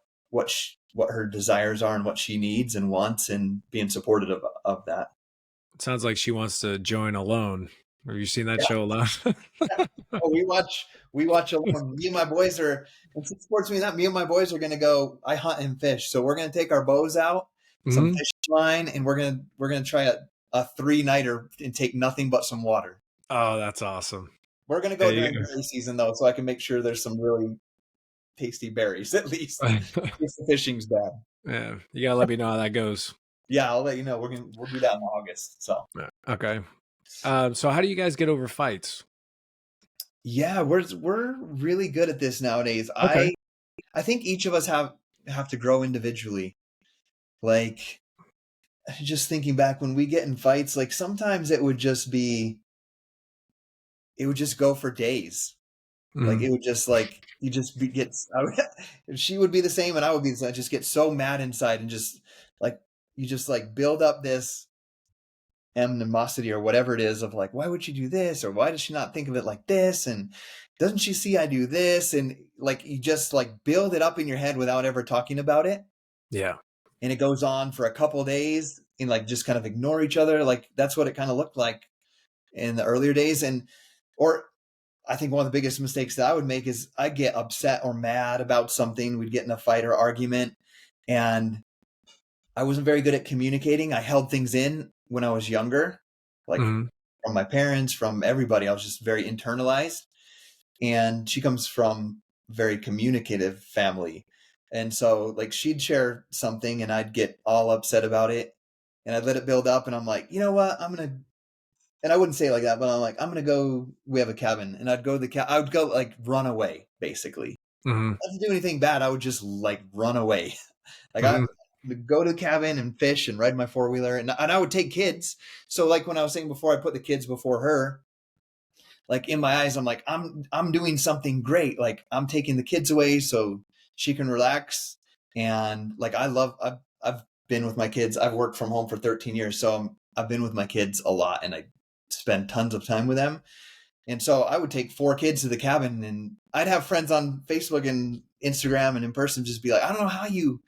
her desires are and what she needs and wants, and being supportive of that. It sounds like she wants to join Alone. Have you seen that Yeah. show Alone? Oh, we watch alone. Me and my boys are, and she supports me in that. Me and my boys are gonna go. I hunt and fish, so we're gonna take our bows out, some Mhm. fishing line, and we're gonna try a 3-nighter and take nothing but some water. Oh, that's awesome. We're gonna go There during you berry season though, so I can make sure there's some really tasty berries at least. go. If the fishing's bad. Yeah. You gotta let me know how that goes. Yeah, I'll let you know. We'll do that in August. So Yeah. Okay. So how do you guys get over fights? yeah, we're really good at this nowadays. Okay. I think each of us have to grow individually. Like, just thinking back when we get in fights, like sometimes it would just go for days. Like Mhm. it would just like you just be, get she would be the same and I would be the same. I just get so mad inside and just like you just like build up this animosity or whatever it is of like, why would she do this, or why does she not think of it like this, and doesn't she see I do this, and like you just like build it up in your head without ever talking about it, Yeah. and it goes on for a couple of days and like just kind of ignore each other. Like that's what it kind of looked like in the earlier days. And or I think one of the biggest mistakes that I would make is I get upset or mad about something. We'd get in a fight or argument, and I wasn't very good at communicating. I held things in when I was younger, like Mhm. from my parents, from everybody. I was just very internalized. And she comes from a very communicative family. And so like she'd share something and I'd get all upset about it, and I'd let it build up, and I'm like, you know what? And I wouldn't say it like that, but I'm like, I'm gonna go. We have a cabin, and I'd go to I would go like run away, basically. Mhm. I didn't do anything bad. I would just like run away. Like I Mhm. would go to the cabin and fish and ride my 4-wheeler, and I would take kids. So like when I was saying before, I put the kids before her. Like in my eyes, I'm like, I'm doing something great. Like I'm taking the kids away so she can relax. And like I've been with my kids. I've worked from home for 13 years, so I've been with my kids a lot, and I spend tons of time with them. And so I would take 4 kids to the cabin, and I'd have friends on Facebook and Instagram and in person just be like, I don't know how you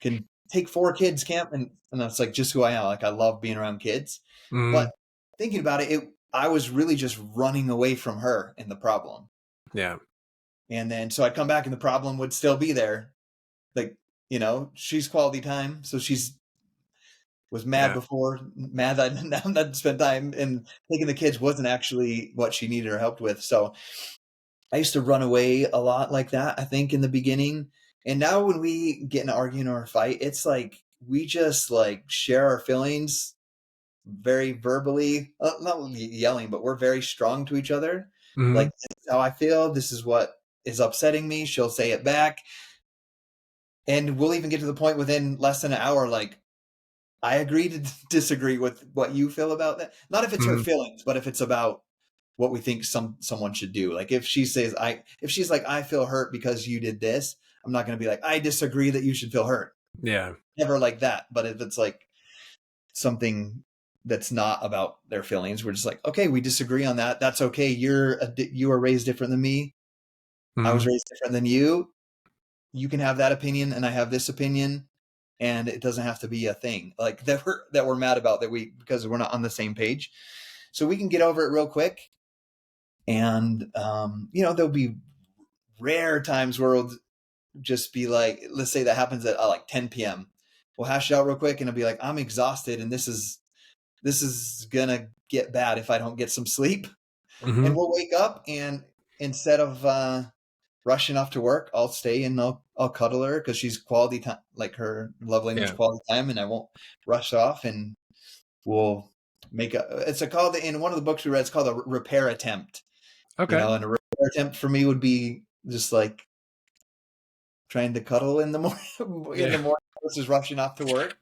can take 4 kids camp, and that's like just who I am. Like I love being around kids. But Mhm. thinking about it, I was really just running away from her and the problem. Yeah. And then so I'd come back and the problem would still be there. Like, she's quality time. So she's was mad Yeah. before, mad that now that spent time and taking the kids wasn't actually what she needed or helped with. So I used to run away a lot like that, I think, in the beginning. And now when we get in an argument or a fight, it's like we just like share our feelings very verbally, not yelling, but we're very strong to each other. Like, Hmm. this is how I feel. This is what is upsetting me. She'll say it back. And we'll even get to the point within less than an hour, like, I agree to disagree with what you feel about that. Not if it's her Hmm. feelings, but if it's about what we think someone should do. Like if she says if she's like, I feel hurt because you did this, I'm not going to be like, I disagree that you should feel hurt. Yeah. Never like that. But if it's like something that's not about their feelings, we're just like, okay, we disagree on that. That's okay. You were raised different than me. I was Hmm. raised different than you. You can have that opinion, and I have this opinion, and it doesn't have to be a thing like that we're mad about because we're not on the same page. So we can get over it real quick, and there'll be rare times where it'll just be like, let's say that happens at like 10 p.m. We'll hash it out real quick, and it'll be like, I'm exhausted, and this is gonna get bad if I don't get some sleep. Hmm. And we'll wake up, and instead of rushing off to work, I'll stay and I'll cuddle her because she's quality time, like her love language Yeah. quality time, and I won't rush off. And we'll make it's a called in one of the books we read. It's called a repair attempt. Okay. And a repair attempt for me would be just like trying to cuddle in the morning, in Yeah. the morning versus rushing off to work.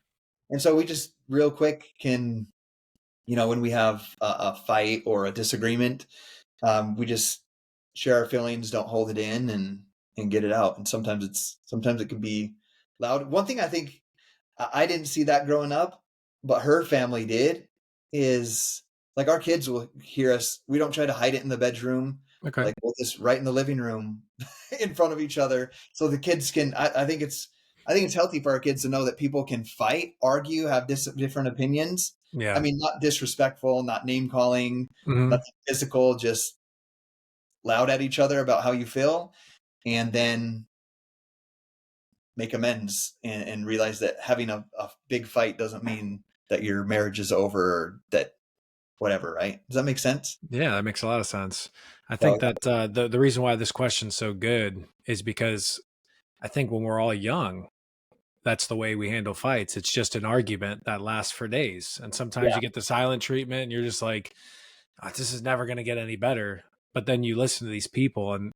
And so we just real quick can, when we have a fight or a disagreement, we just share our feelings, don't hold it in, and get it out. And sometimes it can be loud. One thing I think I didn't see that growing up, but her family did, is like our kids will hear us. We don't try to hide it in the bedroom. Okay. Like we'll just right in the living room in front of each other. So the kids can, I think it's healthy for our kids to know that people can fight, argue, have different opinions. I Yeah. mean, not disrespectful, not name calling, Hmm. nothing physical, just loud at each other about how you feel, and then make amends and realize that having a big fight doesn't mean that your marriage is over or that whatever, right? Does that make sense? Yeah, that makes a lot of sense. I So think that the reason why this question's so good is because I think when we're all young, that's the way we handle fights. It's just an argument that lasts for days. And sometimes yeah, you get the silent treatment and you're just like, "Oh, this is never going to get any better." But then you listen to these people and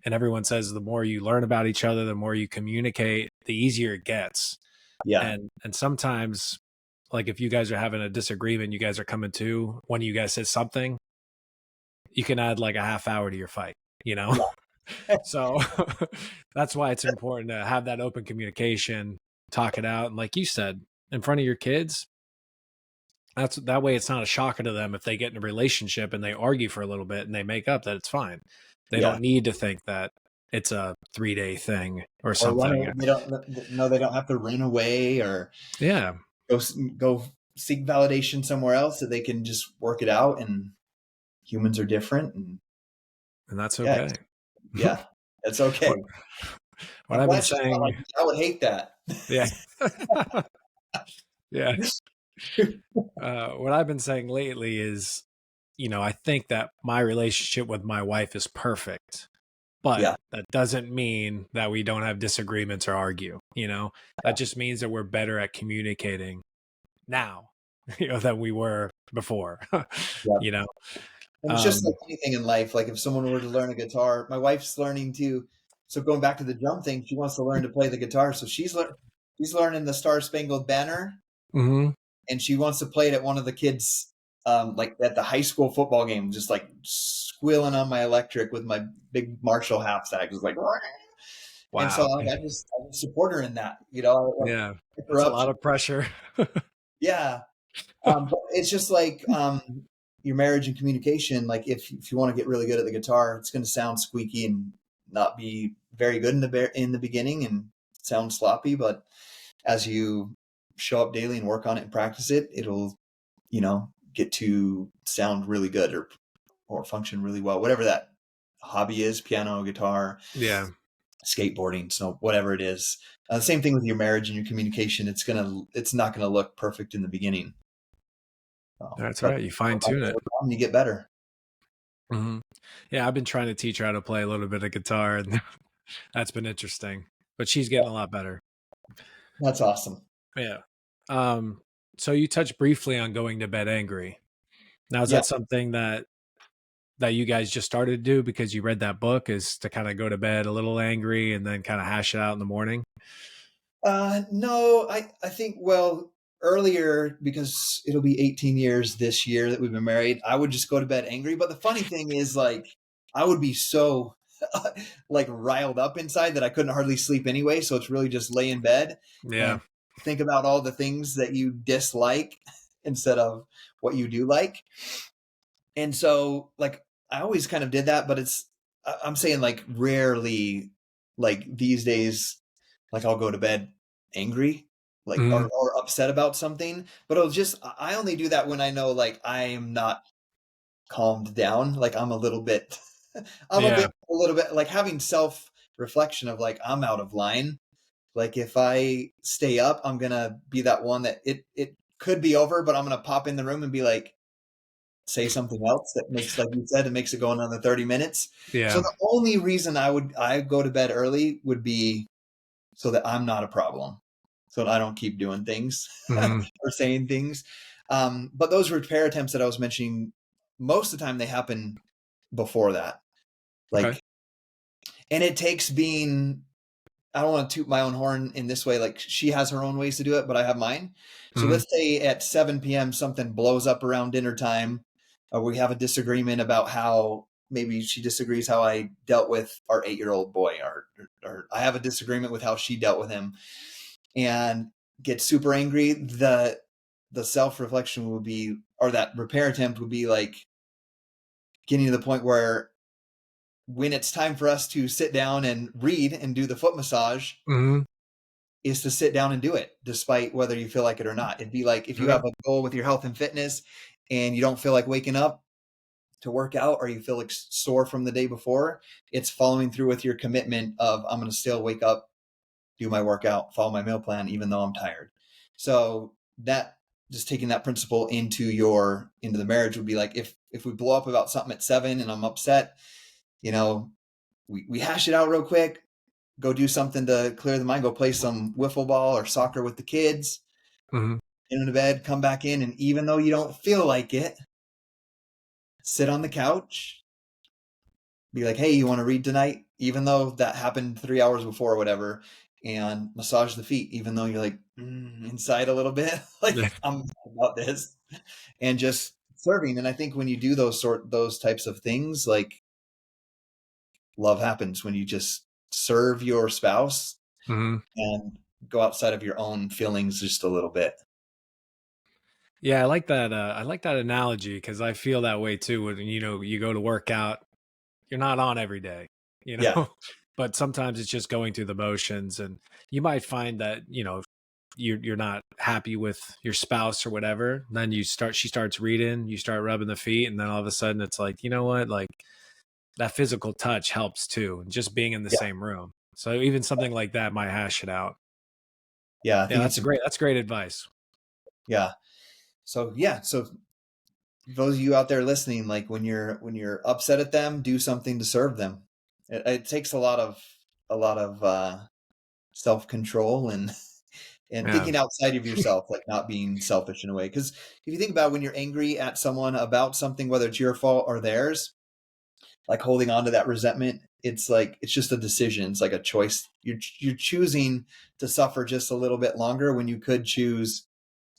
everyone says the more you learn about each other, the more you communicate, the easier it gets. yeah, And sometimes like if you guys are having a disagreement, you guys are coming to, one of you guys says something, you can add like a half hour to your fight, you know? yeah, So that's why it's important to have that open communication, talk it out. And like you said, in front of your kids, that way it's not a shocker to them if they get in a relationship and they argue for a little bit and they make up, that it's fine. They yeah. don't need to think that it's a 3-day thing or Or run something. away. They don't have to run away or Yeah. go seek validation somewhere else. That they can just work it out. And humans are different. And And that's yeah, okay. yeah, that's what okay. what I'm I've been glad she's not saying, like me. I would hate that. yeah. Yeah. What I've been saying lately is, I think that my relationship with my wife is perfect, but Yeah, that doesn't mean that we don't have disagreements or argue. That just means that we're better at communicating now, than we were before. yeah. you know, And it's just like um, anything in life. Like if someone were to learn a guitar, my wife's learning to. So going back to the drum thing, she wants to learn to play the guitar. So she's learning the Star Spangled Banner, mhm. and she wants to play it at one of the kids, like at the high school football game, just like squealing on my electric with my big Marshall half stack, just like. And so Wow. I just support her in that. I Yeah, pick her that's a up. lot of pressure. Yeah, but it's just like your marriage and communication. Like if you want to get really good at the guitar, it's going to sound squeaky and not be very good in the beginning and sound sloppy. But as you show up daily and work on it and practice it, it'll get to sound really good or function really well. Whatever that hobby is, piano, guitar, Yeah, skateboarding, so whatever it is. Same thing with your marriage and your communication. It's not gonna look perfect in the beginning. that's But right. You fine tune it. over time, you get better. Hmm. Yeah, I've been trying to teach her how to play a little bit of guitar, and that's been interesting. But she's getting a lot better. That's awesome. Yeah. Um, so you touched briefly on going to bed angry. Now, is Yeah. that something that you guys just started to do because you read that book, is to kind of go to bed a little angry and then kind of hash it out in the morning? No, I think, well, earlier, because it'll be 18 years this year that we've been married, I would just go to bed angry. But the funny thing is, like, I would be so like riled up inside that I couldn't hardly sleep anyway. So it's really just lay in bed Yeah. and think about all the things that you dislike instead of what you do like. And so, like, I always kind of did that, but I'm saying, like, rarely, like, these days, like, I'll go to bed angry, like, Hmm. or upset about something, but it'll just, I only do that when I know, like, I am not calmed down. Like, I'm a little bit, Yeah. a little bit, like, having self reflection of, like, I'm out of line. Like, if I stay up, I'm gonna be that one that it could be over, but I'm gonna pop in the room and be like, say something else that makes, like you said, it makes it go another 30 minutes. So Yeah. the only reason I go to bed early would be so that I'm not a problem, so that I don't keep doing things Hmm. or saying things. But those repair attempts that I was mentioning, most of the time they happen before that. Okay. Like, and it takes being, I don't want to toot my own horn in this way. Like, she has her own ways to do it, but I have mine. So Hmm. let's say at 7 p.m. something blows up around dinner time, or we have a disagreement about how, maybe she disagrees how I dealt with our 8-year-old boy, or I have a disagreement with how she dealt with him, and get super angry. The self reflection would be, or that repair attempt would be, like, getting to the point where, when it's time for us to sit down and read and do the foot massage, Hmm. is to sit down and do it, despite whether you feel like it or not. It'd be like, if you Okay. have a goal with your health and fitness and you don't feel like waking up to work out, or you feel like sore from the day before, it's following through with your commitment of, I'm going to still wake up, do my workout, follow my meal plan, even though I'm tired. So that, just taking that principle into the marriage would be like, if we blow up about something at 7 and I'm upset, you know, we hash it out real quick, go do something to clear the mind, go play some wiffle ball or soccer with the kids, Hmm. get into bed, come back in, and even though you don't feel like it, sit on the couch, be like, hey, you want to read tonight? Even though that happened 3 hours before or whatever, and massage the feet, even though you're like, inside a little bit, like, I'm about this, and just serving. And I think when you do those types of things, like, love happens when you just serve your spouse Hmm. and go outside of your own feelings just a little bit. Yeah, I like that. I like that analogy because I feel that way too. When you go to work out, you're not on every day, you Yeah. know, but sometimes it's just going through the motions, and you might find that you're not happy with your spouse or whatever. Then she starts reading, you start rubbing the feet, and then all of a sudden it's like, you know what, like that physical touch helps too, and just being in the Yeah. same room. So even something like that might hash it out. Yeah. I Yeah, think it's, that's great advice. yeah. So, yeah. So those of you out there listening, like, when you're upset at them, do something to serve them. It takes a lot of self control and Yeah. thinking outside of yourself, like, not being selfish in a way. Because if you think about, when you're angry at someone about something, whether it's your fault or theirs, like, holding on to that resentment, it's like, it's just a decision. It's like a choice. You're choosing to suffer just a little bit longer when you could choose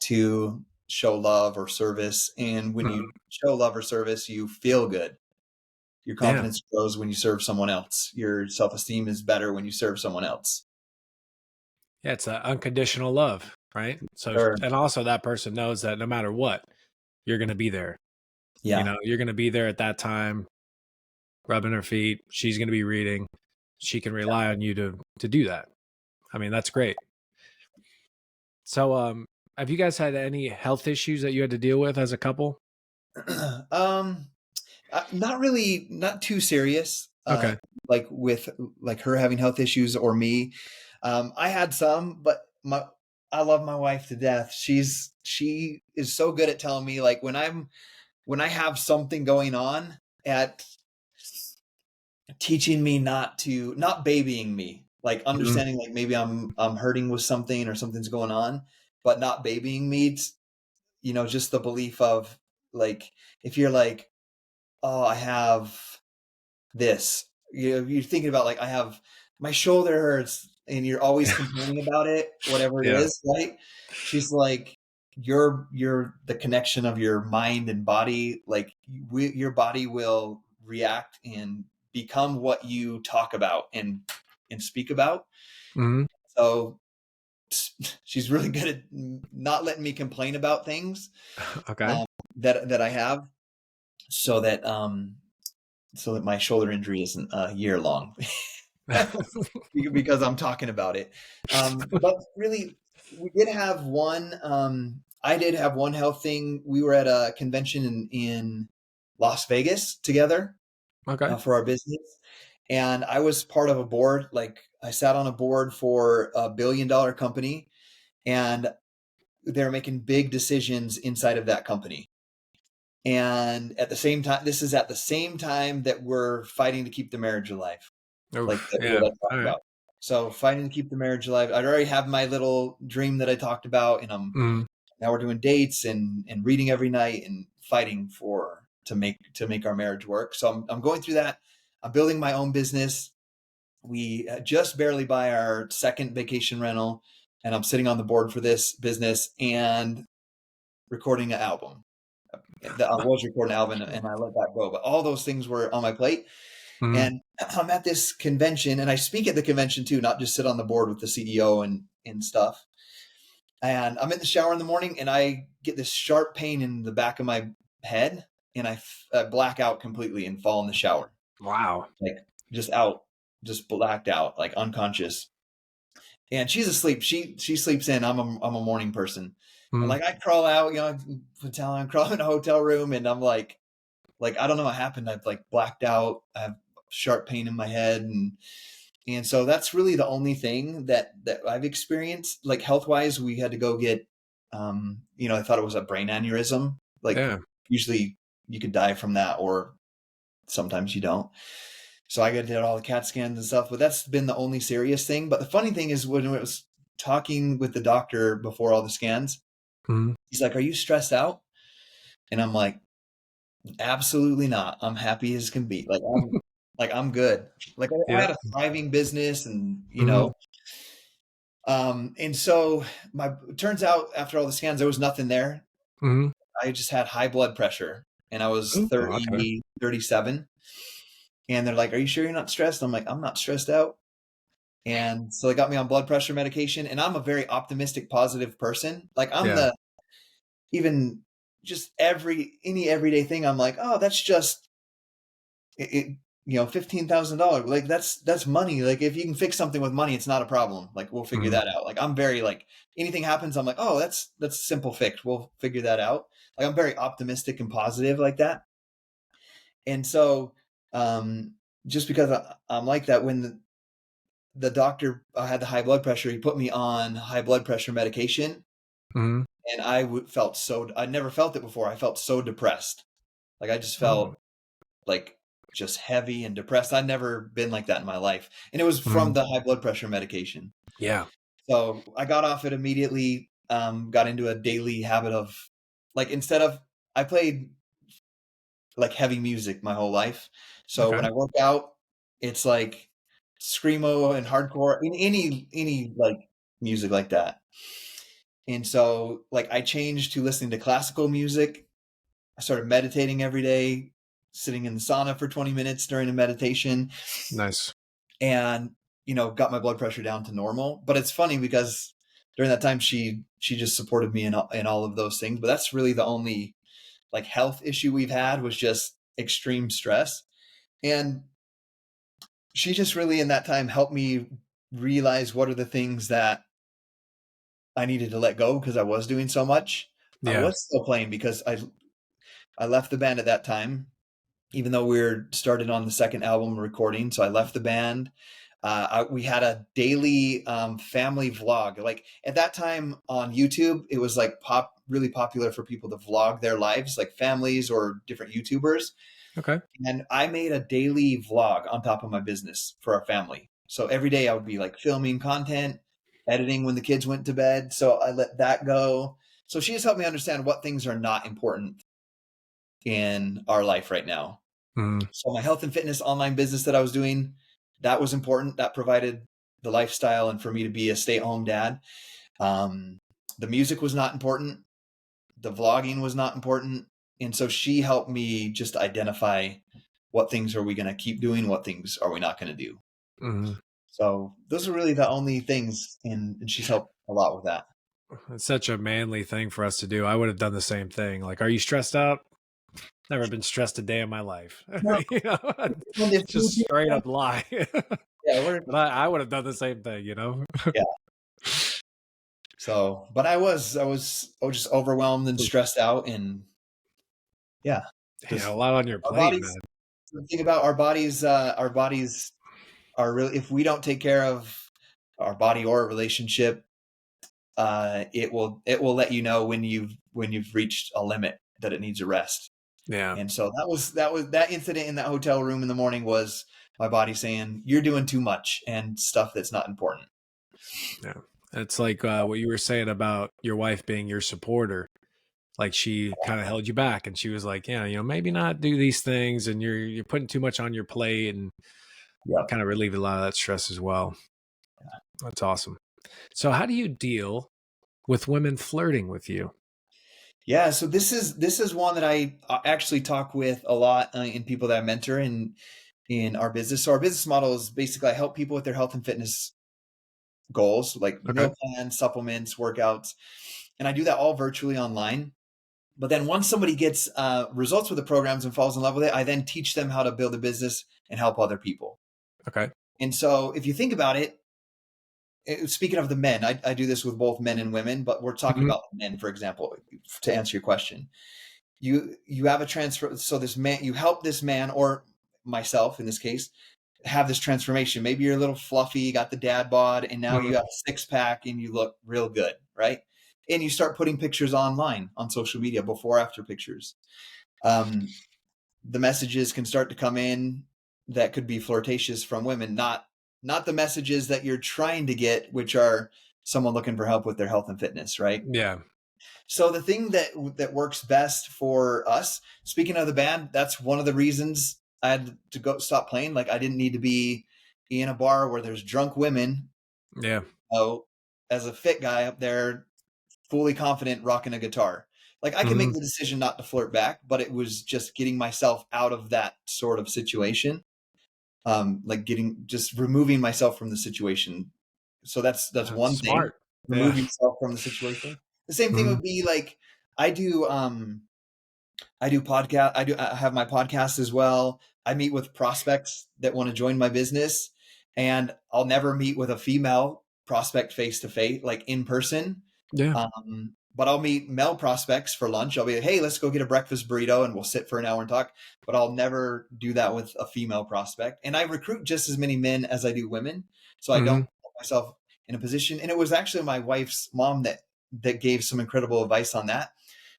to show love or service. And when you Mhm. show love or service, you feel good. Your Yeah. confidence grows when you serve someone else. Your self esteem is better when you serve someone else. Yeah, it's a unconditional love, right? So, Sure. and also that person knows that no matter what, you're going to be there. Yeah. You're going to be there at that time, rubbing her feet. She's going to be reading. She can rely on you to do that. I mean, that's great. So, have you guys had any health issues that you had to deal with as a couple? um, Not really, not too serious. Okay. Like with like her having health issues or me. I had some, but I love my wife to death. She is so good at telling me like when I have something going on, at teaching me not babying me, like Mhm. understanding like maybe I'm hurting with something or something's going on, but not babying me. Just the belief of like if you're like, oh, I have this. You're thinking about like I have my shoulder hurts, and you're always complaining about it, whatever it Yeah. is, right? She's like, you're the connection of your mind and body. Like your body will react and become what you talk about and speak about. Mhm. So she's really good at not letting me complain about things Okay. um, that I have, so that my shoulder injury isn't a year long. Because I'm talking about it. But really, we did have one. I did have one health thing. We were at a convention in Las Vegas together Okay. for our business, and I was part of a board. Like I sat on a board for a $1 billion company, and they're making big decisions inside of that company. And at the same time, this is at the same time that we're fighting to keep the marriage alive, like Oof. what Yeah. I talked All right. about. So fighting to keep the marriage alive. I'd already have my little dream that I talked about, and Mhm. now we're doing dates and reading every night and fighting for to make our marriage work. So I'm going through that. I'm building my own business. We just barely buy our second vacation rental, and I'm sitting on the board for this business and recording an album. I was recording an album and I let that go, but all those things were on my plate. Mhm. And I'm at this convention, and I speak at the convention too, not just sit on the board with the CEO and stuff. And I'm in the shower in the morning, and I get this sharp pain in the back of my head, and I black out completely and fall in the shower, Wow. like just out, just blacked out, like unconscious. And she's asleep. She sleeps in. I'm a morning person, and Mhm. like I crawl out, hotel, I crawl in a hotel room, and I'm like I don't know what happened. I've like blacked out. I have sharp pain in my head, and so that's really the only thing that I've experienced. Like health wise, we had to go get, I thought it was a brain aneurysm. Like Yeah. usually you could die from that, or sometimes you don't. So I got to do all the CAT scans and stuff, but that's been the only serious thing. But the funny thing is when I was talking with the doctor before all the scans, Mhm. he's like, "Are you stressed out?" And I'm like, "Absolutely not. I'm happy as can be. I'm good. Like I Yeah. had a thriving business, and Mhm. and so my turns out after all the scans there was nothing there. Mhm. I just had high blood pressure, and I was Ooh, okay. 37. And they're like, "Are you sure you're not stressed?" I'm like, "I'm not stressed out." And so they got me on blood pressure medication, and I'm a very optimistic, positive person. Like I'm Yeah. the even just any everyday thing. I'm like, "Oh, that's just it, $15,000. Like that's money. Like if you can fix something with money, it's not a problem. Like we'll figure Mhm. that out." Like I'm very like anything happens, I'm like, "Oh, that's a simple fix. We'll figure that out." Like I'm very optimistic and positive like that. And so um just because I'm like that, when the doctor had the high blood pressure, he put me on high blood pressure medication, Mhm. and felt so I never felt it before. I felt so depressed. Like I just Oh. felt like just heavy and depressed. I'd never been like that in my life. And it was from Mhm. the high blood pressure medication. Yeah. So I got off it immediately, got into a daily habit of like instead of I played like heavy music my whole life. So when Okay. I work out, it's like screamo and hardcore, any like music like that. And so like I changed to listening to classical music. I started meditating every day, sitting in the sauna for 20 minutes during a meditation, Nice. and got my blood pressure down to normal. But it's funny because during that time she just supported me in all of those things. But that's really the only like health issue we've had, was just extreme stress. And she just really in that time helped me realize what are the things that I needed to let go because I was doing so much. I Yeah. was still playing because I left the band at that time, even though we were started on the second album recording. So I left the band. We had a daily family vlog. Like at that time on YouTube, it was like really popular for people to vlog their lives, like families or different YouTubers. Okay. And I made a daily vlog on top of my business for our family. So every day I would be like filming content, editing when the kids went to bed. So I let that go. So she has helped me understand what things are not important in our life right now. Mm, So my health and fitness online business that I was doing, that was important. That provided the lifestyle and for me to be a stay-at-home dad. Um, the music was not important. The vlogging was not important. And so she helped me just identify what things are we going to keep doing, what things are we not going to do. mm. So those are really the only things, and she's helped a lot with that. It's such a manly thing for us to do. I would have done the same thing. Like, are you stressed out? Never been stressed a day in my life. No, You know, when the food, just straight up lie. yeah, we're But I would have done the same thing, you know? yeah. So, but I was just overwhelmed and stressed out, and yeah, Yeah, a because lot on your our plate, bodies. man. The thing about our bodies are really, if we don't take care of our body or a relationship, it will let you know when you've reached a limit that it needs a rest. Yeah, And so that incident in that hotel room in the morning was my body saying you're doing too much and stuff that's not important. yeah. It's like what you were saying about your wife being your supporter. Like she kind of held you back, and she was like, "Yeah, maybe not do these things, and you're putting too much on your plate, and Yeah. kind of relieve a lot of that stress as well." That's awesome. So, how do you deal with women flirting with you? Yeah, so this is one that I actually talk with a lot in people that I mentor in our business. So our business model is basically I help people with their health and fitness goals, like Okay. meal plans, supplements, workouts, and I do that all virtually online. But then once somebody gets results with the programs and falls in love with it, I then teach them how to build a business and help other people. Okay. And so if you think about it, speaking of the men, I do this with both men and women, but we're talking Hmm. about the men, for example, to answer your question. You have a transfer. So this man, you help this man or myself in this case have this transformation. Maybe you're a little fluffy, you got the dad bod, and now you Hmm. have a six pack and you look real good, right? And you start putting pictures online on social media, before after pictures. Um, the messages can start to come in that could be flirtatious from women, not the messages that you're trying to get, which are someone looking for help with their health and fitness, right? Yeah. So the thing that works best for us, speaking of the band, that's one of the reasons I had to go stop playing. Like I didn't need to be in a bar where there's drunk women. Yeah. Oh, as a fit guy up there, fully confident rocking a guitar. Like I can Hmm. make the decision not to flirt back, but it was just getting myself out of that sort of situation. Like just removing myself from the situation. So that's That's one thing. smart. Yeah. Remove yourself from the situation. The same thing Hmm. would be like I do I have my podcast as well. I meet with prospects that want to join my business, and I'll never meet with a female prospect face to face, like in person. Yeah. But I'll meet male prospects for lunch. I'll be like, hey, let's go get a breakfast burrito and we'll sit for an hour and talk. But I'll never do that with a female prospect. And I recruit just as many men as I do women. So I don't Hmm. put myself in a position. And it was actually my wife's mom that gave some incredible advice on that.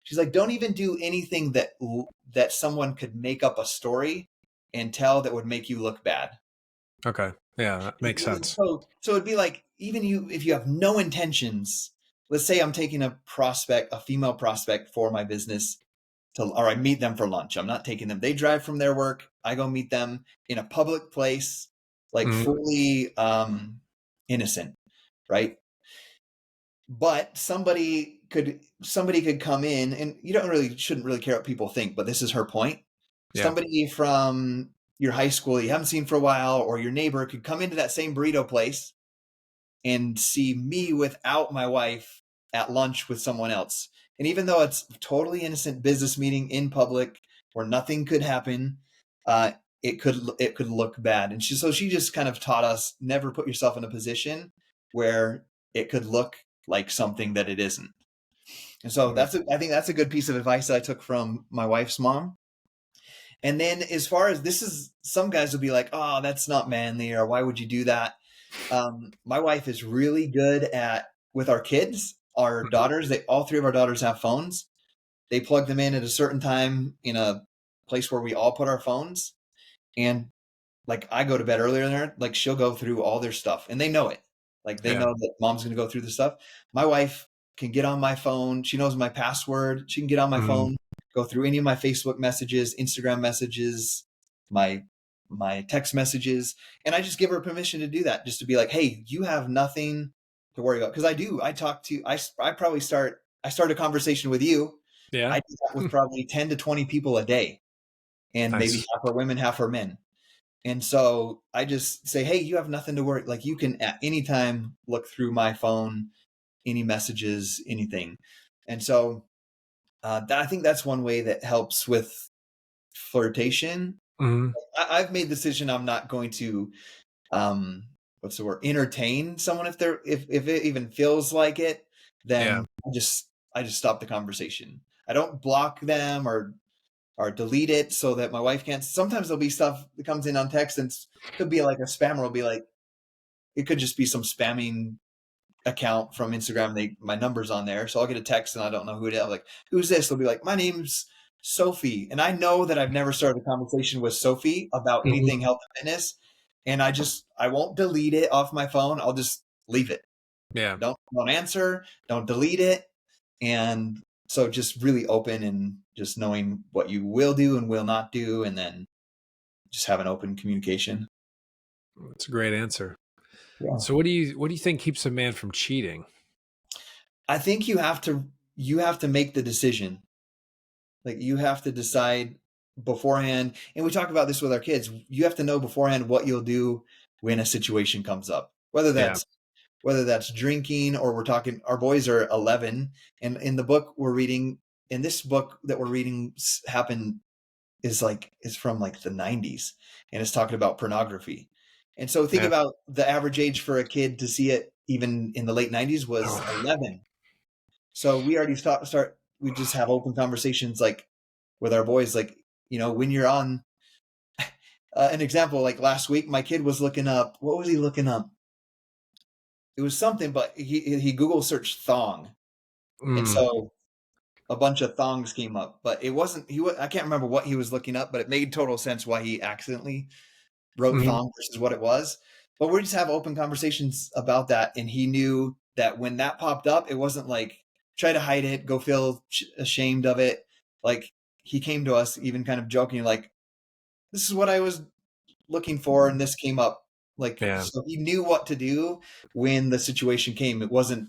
She's like, don't even do anything that someone could make up a story and tell that would make you look bad. Okay. Yeah, that makes sense. So it'd be like, even you, if you have no intentions, let's say I'm taking a female prospect for my business or I meet them for lunch. I'm not taking them. They drive from their work. I go meet them in a public place, like Hmm. fully innocent, right? But somebody could come in, and you shouldn't really care what people think, but this is her point. Yeah. Somebody from your high school you haven't seen for a while, or your neighbor, could come into that same burrito place and see me without my wife at lunch with someone else. And even though it's a totally innocent business meeting in public where nothing could happen, it could look bad. And she just kind of taught us, never put yourself in a position where it could look like something that it isn't. And so Mm. I think that's a good piece of advice that I took from my wife's mom. And then as far as this is, some guys will be like, oh, that's not manly, or why would you do that? My wife is really good at, with our kids, our Mhm. daughters, they, all three of our daughters have phones. They plug them in at a certain time in a place where we all put our phones. And like I go to bed earlier than her, like she'll go through all their stuff and they know it. Like they Yeah. know that mom's going to go through the stuff. My wife can get on my phone. She knows my password. She can get on my Mhm. phone, go through any of my Facebook messages, Instagram messages, my my text messages, and I just give her permission to do that, just to be like, "Hey, you have nothing to worry about." Because I do. I talk to I probably start I start a conversation with you. Yeah. I do that with probably 10 to 20 people a day, and maybe Nice. half are women, half are men. And so I just say, hey, you have nothing to worry. Like you can at any time look through my phone, any messages, anything. And so I think that's one way that helps with flirtation. Mhm. I've made the decision I'm not going to, what's the word, entertain someone if they're, if it even feels like it, Yeah. then I just stop the conversation. I don't block them or delete it so that my wife can't. Sometimes there'll be stuff that comes in on text and could be like a spammer will be like, it could just be some spamming account from Instagram. My number's on there. So I'll get a text and I don't know who it is. I'm like, who's this? They'll be like, my name's Sophie. And I know that I've never started a conversation with Sophie about Mhm. anything health and fitness. And I won't delete it off my phone. I'll just leave it. Yeah. Don't answer, don't delete it. And so just really open and just knowing what you will do and will not do, and then just have an open communication. That's a great answer. Yeah. So what do you think keeps a man from cheating? I think you have to make the decision. Like you have to decide beforehand. And we talk about this with our kids. You have to know beforehand what you'll do when a situation comes up. Yeah. Whether that's drinking, or we're talking, our boys are 11, and in the book we're reading, in this book that we're reading happened, is from like the 90s, and it's talking about pornography. And so think Yeah. about the average age for a kid to see it even in the late 90s was Oh. 11. So we already we just have open conversations like with our boys, like, when you're on, an example, like last week my kid was looking up, what was he looking up? It was something, but he Google searched thong. And Mm. so a bunch of thongs came up, but it wasn't, I can't remember what he was looking up, but it made total sense why he accidentally wrote Mhm. thong versus what it was. But we just have open conversations about that. And he knew that when that popped up, it wasn't like try to hide it, go feel ashamed of it. Like he came to us even kind of joking, like, this is what I was looking for. And this came up. Like, Yeah. so he knew what to do when the situation came. It wasn't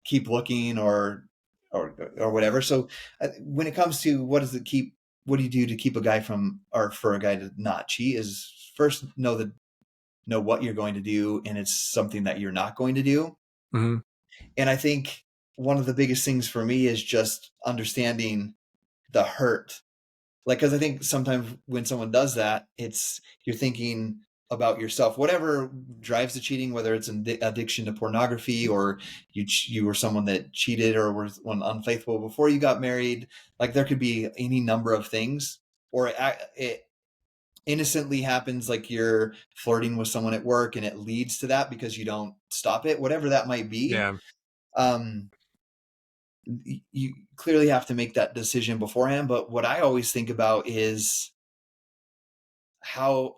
keep looking or whatever. So when it comes to what do you do to keep a guy from, or for a guy to not cheat, is first know what you're going to do, and it's something that you're not going to do. Mhm. And I think one of the biggest things for me is just understanding the hurt. Like, because I think sometimes when someone does that, it's you're thinking about yourself, whatever drives the cheating, whether it's an addiction to pornography, or you were someone that cheated or was one unfaithful before you got married. Like there could be any number of things, or it innocently happens, like you're flirting with someone at work and it leads to that because you don't stop it, whatever that might be. Yeah. um you clearly have to make that decision beforehand. But what I always think about is how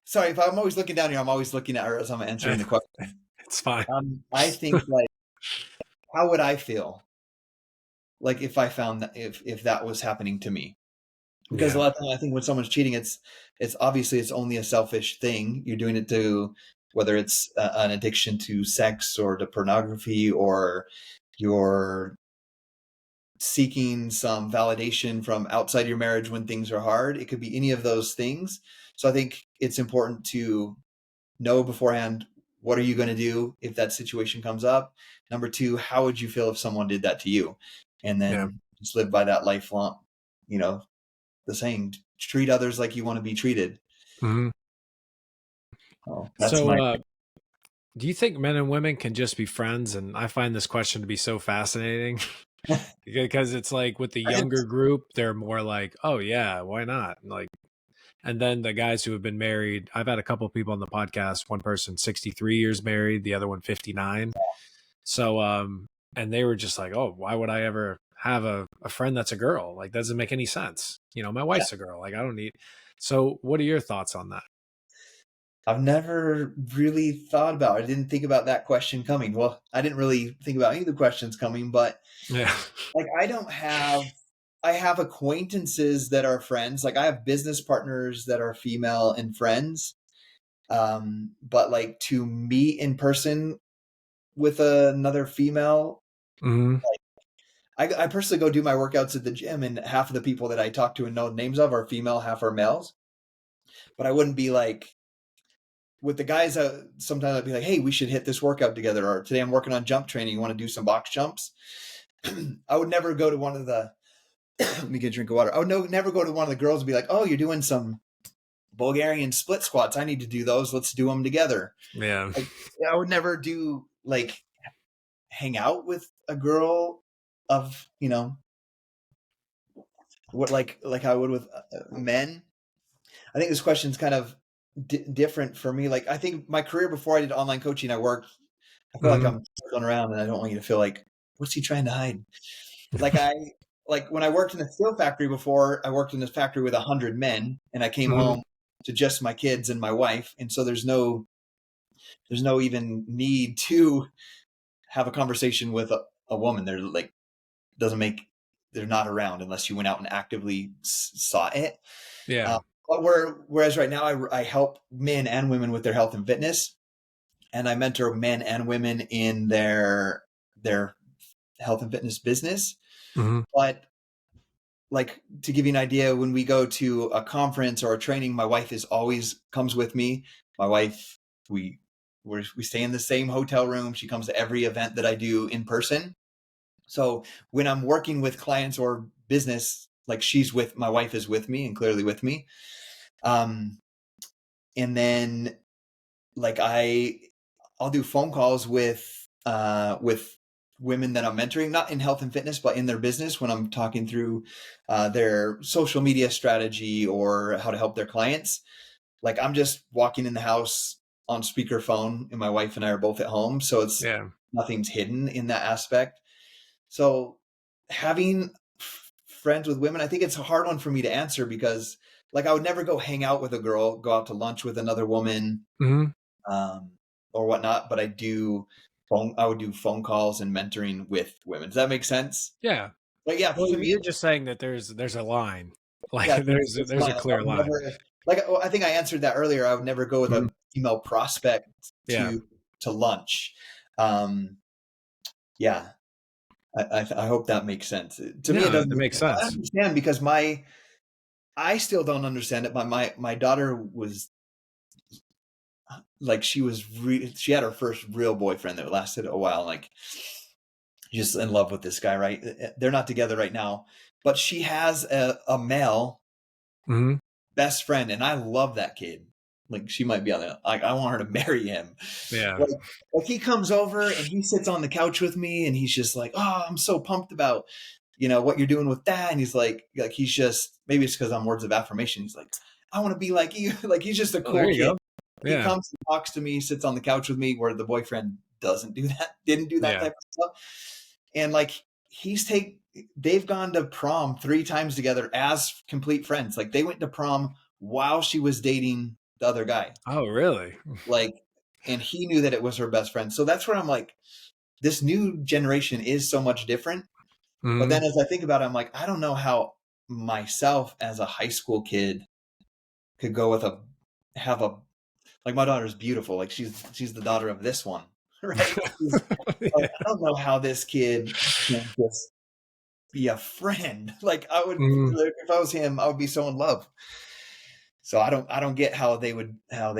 sorry if I'm always looking down here, I'm always looking at her as I'm answering the question. It's fine. I think like, how would I feel like if I found that, if that was happening to me? Because a Yeah. lot of times I think when someone's cheating, it's obviously it's only a selfish thing. You're doing it to, whether it's an addiction to sex or to pornography, or you're seeking some validation from outside your marriage when things are hard. It could be any of those things. So I think it's important to know beforehand, what are you going to do if that situation comes up? Number two, how would you feel if someone did that to you? And Yeah. then just live by that lifelong, you know, the saying, treat others like you want to be treated. Mhm. Oh, that's So, my, do you think men and women can just be friends? And I find this question to be so fascinating. because it's like with the Right. younger group, they're more like, oh yeah, why not? Like, and then the guys who have been married, I've had a couple of people on the podcast. One person 63 years married, the other one 59. So, and they were just like, oh, why would I ever have a friend that's a girl? Like, that doesn't make any sense. You know, my Yeah. wife's a girl. Like, I don't need. So, what are your thoughts on that? I've never really thought about it. I didn't think about that question coming. Well, I didn't really think about any of the questions coming, but Yeah. like I have acquaintances that are friends. Like I have business partners that are female and friends. But like to meet in person with another female, Hmm. I personally go do my workouts at the gym, and half of the people that I talk to and know names of are female, half are males. But I wouldn't be like with the guys. Sometimes I'd be like, "Hey, we should hit this workout together," or "Today I'm working on jump training. You want to do some box jumps?" I would never go to one of the. Let me get a drink of water. I would never go to one of the girls and be like, "Oh, you're doing some Bulgarian split squats. I need to do those. Let's do them together." Yeah. Like, I would never do like hang out with a girl of what like I would with men. I think this question's kind of different for me. Like I think my career before I did online coaching, I worked. I feel like Hmm. I'm going around, and I don't want you to feel like what's he trying to hide. Like like when I worked in a steel factory before, I worked in this factory with 100 men, and I came Hmm. home to just my kids and my wife, and so there's no even need to have a conversation with a woman. They're like doesn't make they're not around unless you went out and actively sought it. Yeah. But whereas right now I help men and women with their health and fitness, and I mentor men and women in their health and fitness business. Hmm. But like to give you an idea, when we go to a conference or a training, my wife is always comes with me. My wife, we stay in the same hotel room. She comes to every event that I do in person. So when I'm working with clients or business, like my wife is with me and clearly with me. Um, and then like I'll do phone calls with women that I'm mentoring, not in health and fitness, but in their business when I'm talking through their social media strategy or how to help their clients. Like I'm just walking in the house on speakerphone, and my wife and I are both at home, so it's Yeah. nothing's hidden in that aspect. So having friends with women, I think it's a hard one for me to answer because like I would never go hang out with a girl, go out to lunch with another woman, Hmm. um, or whatnot. But I would do phone calls and mentoring with women. Does that make sense? Yeah. But yeah, Well, for me, you're just saying that there's a line, like yeah, it's there's a miles. I clear would line. never like. I think I answered that earlier. I would never go with Mhm. a female prospect Yeah. to lunch. Um, yeah, I hope that makes sense. To me, it No, doesn't that make makes sense. I sense. understand because I still don't understand it. But my daughter was like she had her first real boyfriend that lasted a while. Like she's in love with this guy, right? They're not together right now, but she has a male Hmm. best friend, and I love that kid. Like she might be on the like I want her to marry him. Yeah. Like, like he comes over and he sits on the couch with me, and he's just like, "Oh, I'm so pumped about what you're doing with that." And he's like he's just maybe it's because I'm words of affirmation. He's like, "I want to be like you." Like he's just a Oh, there cool you kid. go. He Yeah. comes and talks to me, sits on the couch with me, where the boyfriend doesn't do that, didn't do that Yeah. type of stuff. And like they've gone to prom 3 times together as complete friends. Like they went to prom while she was dating the other guy. Oh, really? Like, and he knew that it was her best friend. So that's where I'm like, this new generation is so much different. But Hmm. then as I think about it, I'm like, I don't know how myself as a high school kid could go with have a like my daughter's beautiful. Like she's the daughter of this one, right? Like, Yeah. I don't know how this kid can just be a friend. Like Mhm. like, if I was him, I would be so in love. So I don't get how they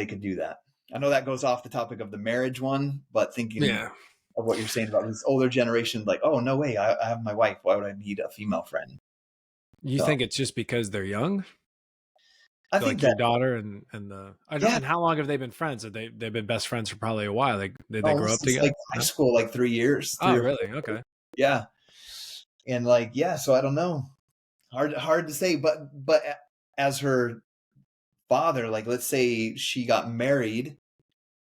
could do that. I know that goes off the topic of the marriage one, but thinking Yeah. of what you're saying about this older generation, like, oh no way, I have my wife. Why would I need a female friend? You So think it's just because they're young? I think Like your that daughter and the I don't yeah, and how long have they been friends? Have they've been best friends for probably a while. Like did they oh, grow this up is like together? high No? school, like 3 years, Oh, 3 or 4 really? years. Okay. Yeah. And like, yeah, so I don't know. Hard to say, but as her father, like let's say she got married,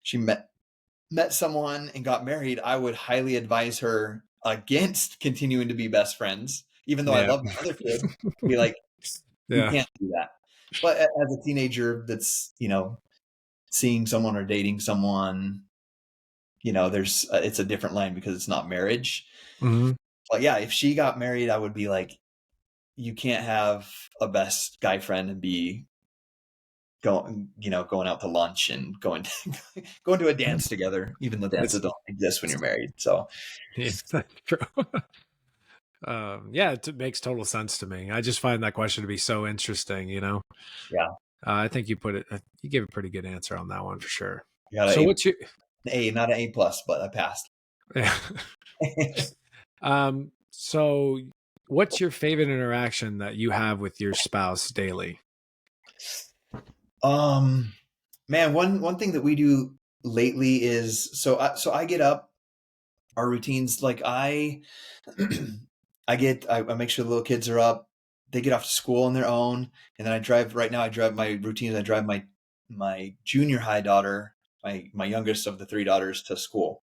she met someone and got married, I would highly advise her against continuing to be best friends, even though I Yeah. love my other kid. Be like, you Yeah. can't do that. But as a teenager that's, seeing someone or dating someone, there's it's a different line because it's not marriage. Hmm. But yeah, if she got married, I would be like, you can't have a best guy friend and be going out to lunch and going to a dance together, even though dances It's don't exist when you're married. So yeah, that's true. Yeah, it makes total sense to me. I just find that question to be so interesting. yeah, I think you gave a pretty good answer on that one for sure. I got So what's your, not an A plus, but I passed. yeah. So what's your favorite interaction that you have with your spouse daily? um, Man, one thing that we do lately is so I get up. Our routines, like I make sure the little kids are up. They get off to school on their own, and then I drive. Right now, I drive my routines. I drive my junior high daughter, my youngest of the three daughters, to school.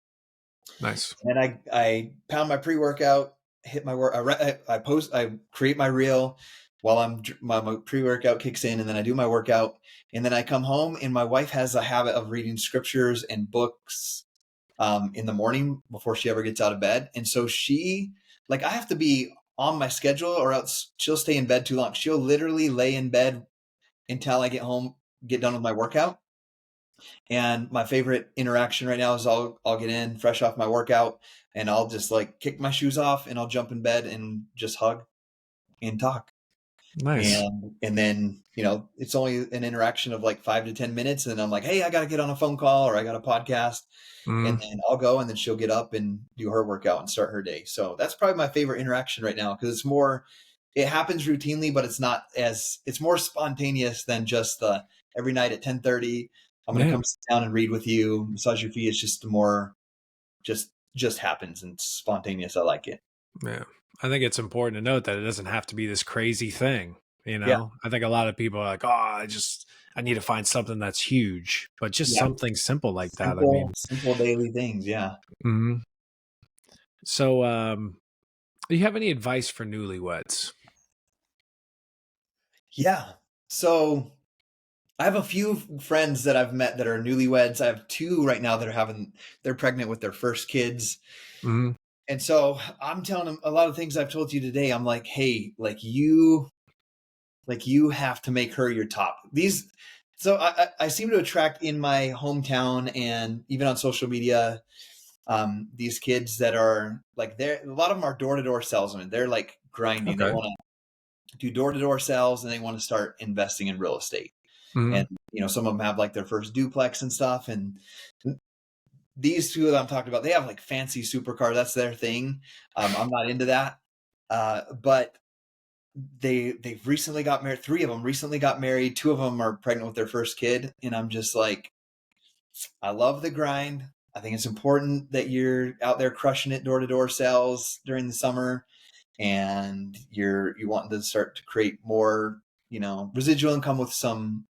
Nice. And I pound my pre-workout, hit my work. I create my reel while my pre-workout kicks in, and then I do my workout, and then I come home. And my wife has a habit of reading scriptures and books in the morning before she ever gets out of bed, and so I have to be on my schedule, or else she'll stay in bed too long. She'll literally lay in bed until I get home, get done with my workout. And my favorite interaction right now is I'll get in fresh off my workout, and I'll just like kick my shoes off, and I'll jump in bed and just hug and talk. Nice. And then, it's only an interaction of like 5 to 10 minutes. And I'm like, hey, I got to get on a phone call, or I got a podcast. And Mm, then I'll go, and then she'll get up and do her workout and start her day. So that's probably my favorite interaction right now, because it happens routinely, but it's more spontaneous than just the every night at 10:30. I'm going to yeah. come sit down and read with you, massage your feet. It's just more, just happens and spontaneous. I like it. Yeah. I think it's important to note that it doesn't have to be this crazy thing. Yeah. I think a lot of people are like, oh, I need to find something that's huge, but just Yeah. something simple like that. I Simple, mean, simple daily things. Yeah. mhm. So, do you have any advice for newlyweds? Yeah. So I have a few friends that I've met that are newlyweds. I have two right now that they're pregnant with their first kids. Hmm. And so I'm telling them a lot of things I've told you today. I'm like, hey, you have to make her your top. So I seem to attract in my hometown and even on social media, these kids that are like, a lot of them are door-to-door salesmen. They're like grinding. They Okay. want to do door-to-door sales, and they want to start investing in real estate. Hmm. And some of them have like their first duplex and stuff. And these two that I'm talking about, they have like fancy supercars. That's their thing. I'm not into that. But they've recently got married. Three of them recently got married. Two of them are pregnant with their first kid. And I'm just like, I love the grind. I think it's important that you're out there crushing it door to door sales during the summer, and you want to start to create more, residual income with some,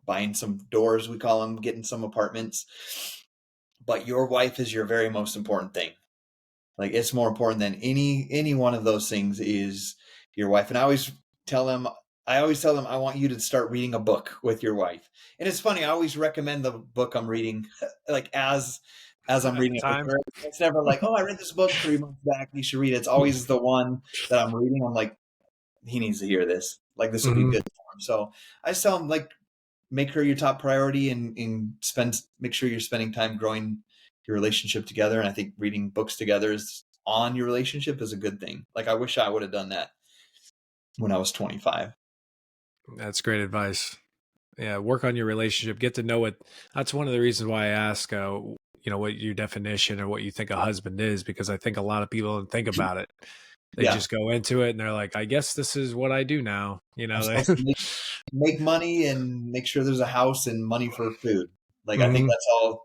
buying some doors, we call them, getting some apartments. But your wife is your very most important thing. Like, it's more important than any one of those things is your wife. And I always tell them I want you to start reading a book with your wife. And it's funny, I always recommend the book I'm reading like as I'm At the reading it with time. her. It's never like, oh, I read this book 3 months back, you should read it. It's always the one that I'm reading. I'm like, he needs to hear this. Like, this will be Hmm. good for him. So I just tell him, like, make her your top priority, and make sure you're spending time growing your relationship together. And I think reading books together is on your relationship is a good thing. Like, I wish I would have done that when I was 25. That's great advice. Yeah, work on your relationship. Get to know it. That's one of the reasons why I ask, what your definition or what you think a husband is, because I think a lot of people don't think about it. They Yeah. just go into it and they're like, I guess this is what I do now. I'm They, supposed to make money and make sure there's a house and money for food. Like, I think Mhm. that's all.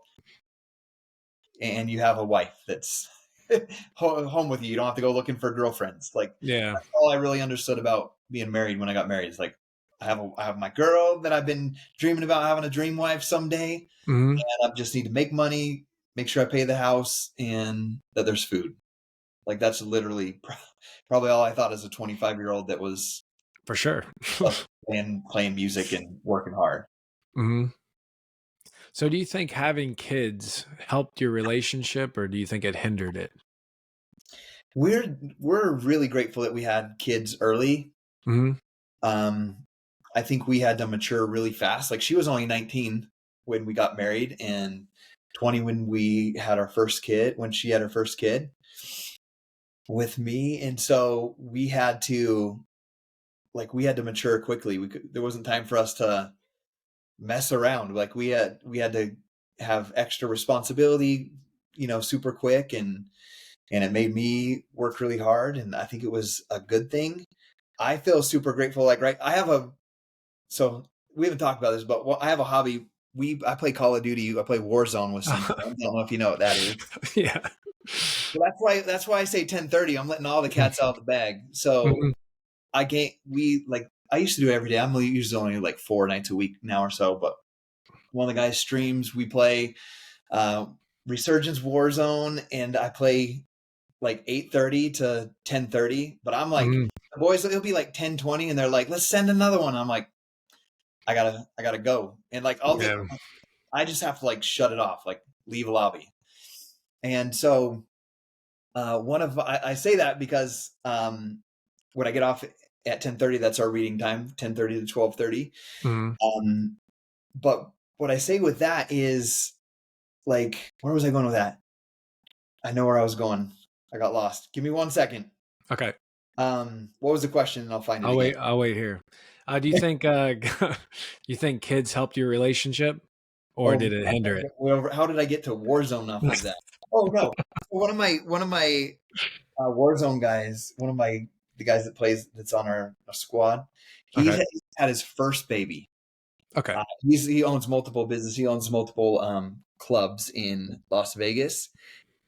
And you have a wife that's home with you. You don't have to go looking for girlfriends. Like Yeah. that's all I really understood about being married when I got married. It's like I have my girl that I've been dreaming about having a dream wife someday, Hmm. and I just need to make money, make sure I pay the house, and that there's food. Like that's literally probably all I thought as a 25-year-old that was For sure. playing music and working hard. Hmm. So do you think having kids helped your relationship or do you think it hindered it? We're really grateful that we had kids early. Hmm. Um, I think we had to mature really fast. Like she was only 19 when we got married, and 20 when we had our first kid. When she had her first kid with me, and so we had to mature quickly. There wasn't time for us to mess around. Like we had to have extra responsibility, super quick, and it made me work really hard. And I think it was a good thing. I feel super grateful. Like, right, so we haven't talked about this, but I have a hobby. I play Call of Duty. I play Warzone with some friends. I don't know if you know what that is. Yeah. So that's why I say 10:30. I'm letting all the cats out of the bag. So Hmm. I can't. I used to do it every day. I'm usually only like 4 nights a week now or so. But one of the guys streams. We play uh, Resurgence Warzone, and I play like 8:30 to 10:30. But I'm like, Hmm. the boys, it'll be like 10:20, and they're like, let's send another one. I'm like, I gotta go. And like Yeah. I just have to like shut it off, like leave a lobby. And so I say that because when I get off at 10:30, that's our reading time, 10:30 to 12:30. Hmm. Um, but what I say with that is like, where was I going with that? I know where I was going. I got lost. Give me 1 second. Okay. What was the question? And I'll find it I'll again. wait. I'll wait here. Do you think you think kids helped your relationship or Oh, did it hinder it? how did I get to Warzone off of that? Oh no. So one of my Warzone guys, the guys that's on our squad, he Okay. had, had his first baby. Okay. He owns multiple business. He owns multiple clubs in Las Vegas,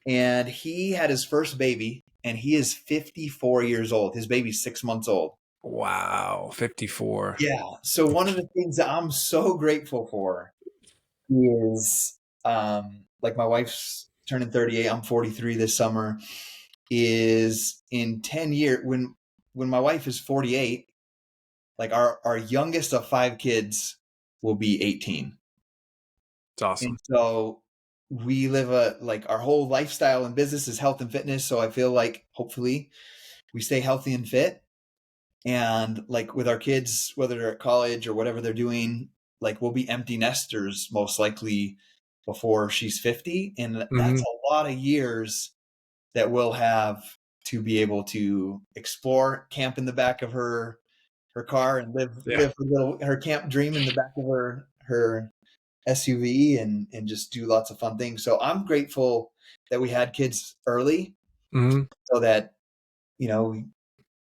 and he had his first baby, and he is 54 years old. His baby's 6 months old. Wow. 54. Yeah. So one of the things that I'm so grateful for is like my wife's turning 38. I'm 43 this summer. Is in 10 years when my wife is 48, like our youngest of 5 kids will be 18. It's awesome. And so we live like our whole lifestyle and business is health and fitness. So I feel like hopefully we stay healthy and fit. And like with our kids, whether they're at college or whatever they're doing, like we'll be empty nesters most likely before she's 50. And that's Hmm. a lot of years that we'll have to be able to explore, camp in the back of her car, and Yeah. live her camp dream in the back of her SUV, and just do lots of fun things. So I'm grateful that we had kids early, Hmm. so that you know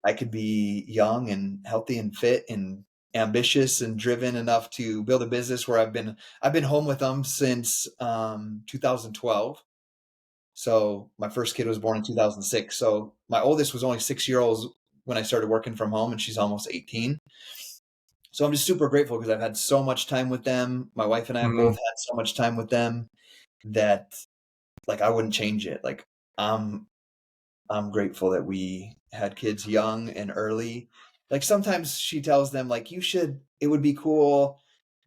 I could be young and healthy and fit and ambitious and driven enough to build a business where I've been home with them since 2012. So my first kid was born in 2006. So my oldest was only 6 years old when I started working from home, and she's almost 18. So I'm just super grateful because I've had so much time with them. My wife and I have both Hmm. had so much time with them that like I wouldn't change it. Like I'm I'm grateful that we had kids young and early. Like sometimes she tells them like it would be cool,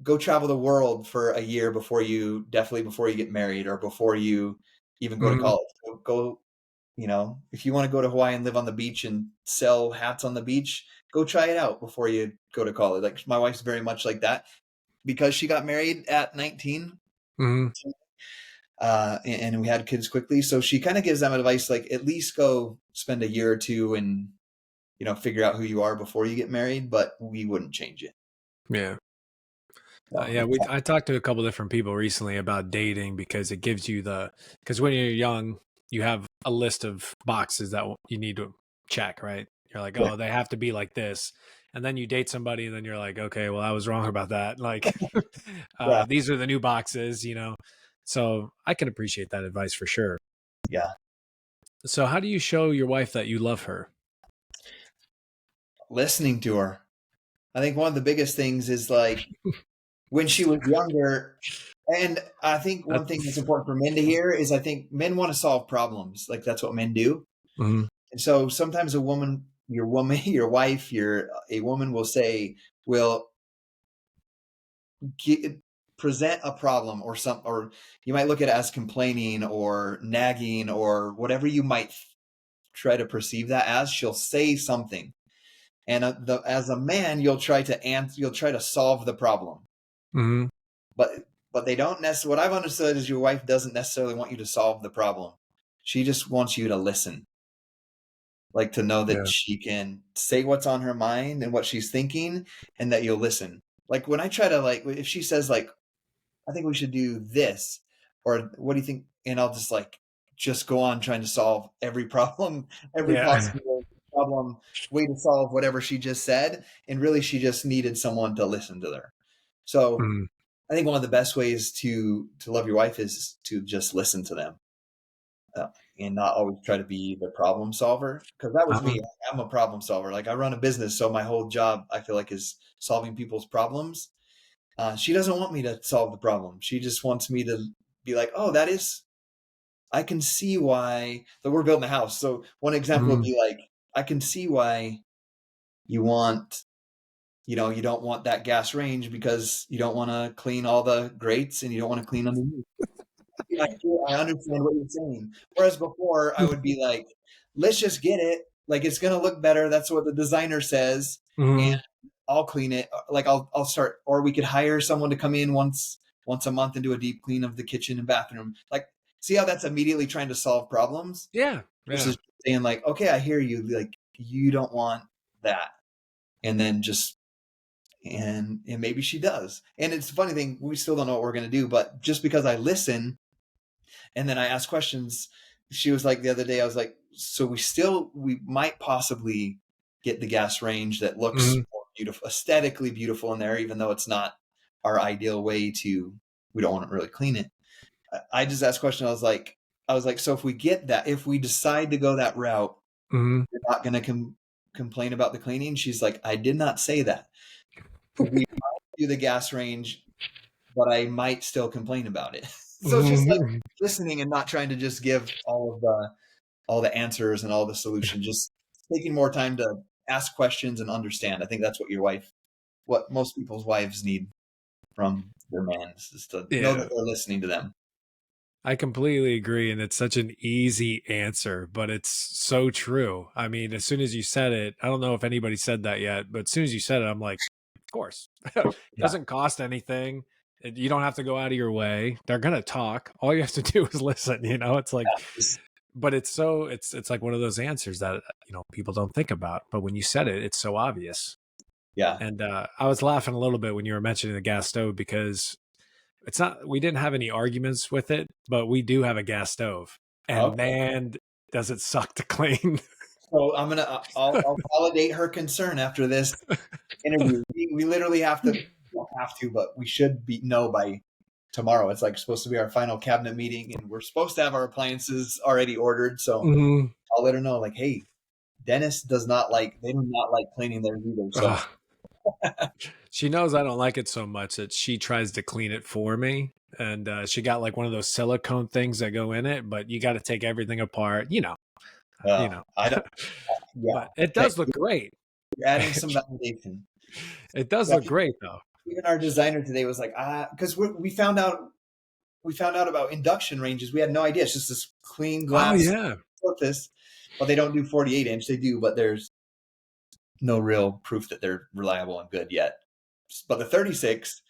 go travel the world for a year before you get married or before you even go to Hmm. college. Go, if you want to go to Hawaii and live on the beach and sell hats on the beach, go try it out before you go to college. Like my wife's very much like that because she got married at 19, Hmm. and we had kids quickly. So she kind of gives them advice like at least go spend a year or two and figure out who you are before you get married. But we wouldn't change it. Yeah. So Yeah, I talked to a couple different people recently about dating because it gives you because when you're young, you have a list of boxes that you need to check, right? You're like, yeah, oh, they have to be like this. And then you date somebody and then you're like, okay, well, I was wrong about that. Like, yeah, these are the new boxes. So I can appreciate that advice for sure. yeah. So how do you show your wife that you love her? Listening to her. I think one of the biggest things is like when she was younger, and I think one thing that's That's important for men to hear is I think men want to solve problems. Like that's what men do. mhm, And so sometimes your wife, a woman will say, will get, present a problem or you might look at it as complaining or nagging or whatever you might try to perceive that as. She'll say something, and as a man, you'll try to solve the problem, mhm, but they don't necessarily. What I've understood is your wife doesn't necessarily want you to solve the problem. She just wants you to listen, like to know that yeah, she can say what's on her mind and what she's thinking, and that you'll listen. Like when I try to like, if she says like, I think we should do this, or what do you think? And I'll just go on trying to solve every problem, every yeah, possible problem, way to solve whatever she just said. And really, she just needed someone to listen to her. So mhm, I think one of the best ways to love your wife is to just listen to them, uh, and not always try to be the problem solver. Because that was uh-huh, me. I'm a problem solver. Like I run a business, so my whole job I feel like is solving people's problems. She doesn't want me to solve the problem. She just wants me to be like, oh, that is, I can see why that we're building a house. So one example would mhm, be like, I can see why you want, you don't want that gas range because you don't want to clean all the grates and you don't want to clean underneath. I understand what you're saying. Whereas before, I would be like, let's just get it. Like it's gonna look better. That's what the designer says, and mhm, I'll clean it. Like I'll start, or we could hire someone to come in once a month and do a deep clean of the kitchen and bathroom. Like, see how that's immediately trying to solve problems yeah, yeah, versus saying like, okay, I hear you. Like you don't want that, and then just and maybe she does. And it's a funny thing. We still don't know what we're gonna do, but just because I listen and then I asked questions. She was like the other day, I was like, so we might possibly get the gas range that looks mhm, more beautiful, aesthetically beautiful in there, even though it's not our ideal way to, we don't want to really clean it. I just asked a question. I was like, so if we get that, if we decide to go that route, mhm, you're not going to complain about the cleaning. She's like, I did not say that. We do the gas range, but I might still complain about it. So it's just like mhm, listening and not trying to just give all the answers and all the solutions, just taking more time to ask questions and understand. I think that's what most people's wives need from their man is to know that yeah. they're listening to them. I completely agree, and it's such an easy answer, but it's so true. I mean, as soon as you said it, I don't know if anybody said that yet, but as soon as you said it, I'm like, of course. It Yeah. doesn't cost anything. You don't have to go out of your way. They're gonna talk. All you have to do is listen. It's like, Just, but it's like one of those answers that people don't think about. But when you said it, it's so obvious. yeah. And I was laughing a little bit when you were mentioning the gas stove because it's not, we didn't have any arguments with it, but we do have a gas stove. And Okay. man, does it suck to clean. So I'll validate her concern after this interview. We literally have to, we don't have to, but we should know by tomorrow. It's like supposed to be our final cabinet meeting, and we're supposed to have our appliances already ordered. So Mhm. I'll let her know, like, hey, Dennis they do not like cleaning theirs either. So Ugh. She knows I don't like it so much that she tries to clean it for me. And she got like one of those silicone things that go in it, but you got to take everything apart, you know. I don't, yeah, But it okay. does look great. You're adding some validation. It does Yeah, look great though. even our designer today was like, because we found out about induction ranges. We had no idea. It's just this clean Oh glass yeah. surface, but they don't do 48 inch. They do, but there's no real proof that they're reliable and good yet. But the 36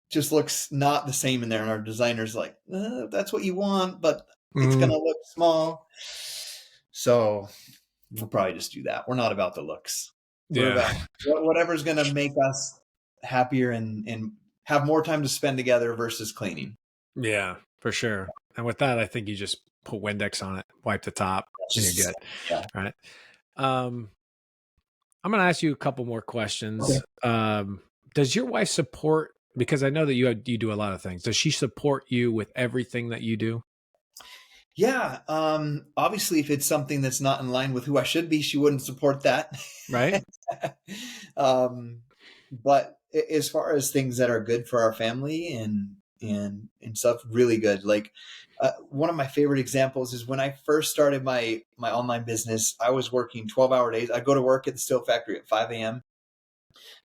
just looks not the same in there, and our designer's like, that's what you want, but it's Mhm. gonna look small. So we'll probably just do that. We're not about the looks. We're Yeah. about whatever's going to make us happier and have more time to spend together versus cleaning. Yeah, for sure. And with that, I think you just put Windex on it, wipe the top, That's and you're just good. yeah. All right. Um, I'm going to ask you a couple more Okay. questions. Does your wife support? Because I know that you do a lot of things. Does she support you with everything that you do? Yeah. Obviously, if it's something that's not in line with who I should be, she wouldn't support that. Right? um, but as far as things that are good for our family and stuff, really good. Like one of my favorite examples is when I first started my online business. I was working 12-hour days. I'd go to work at the steel factory at 5 a.m.,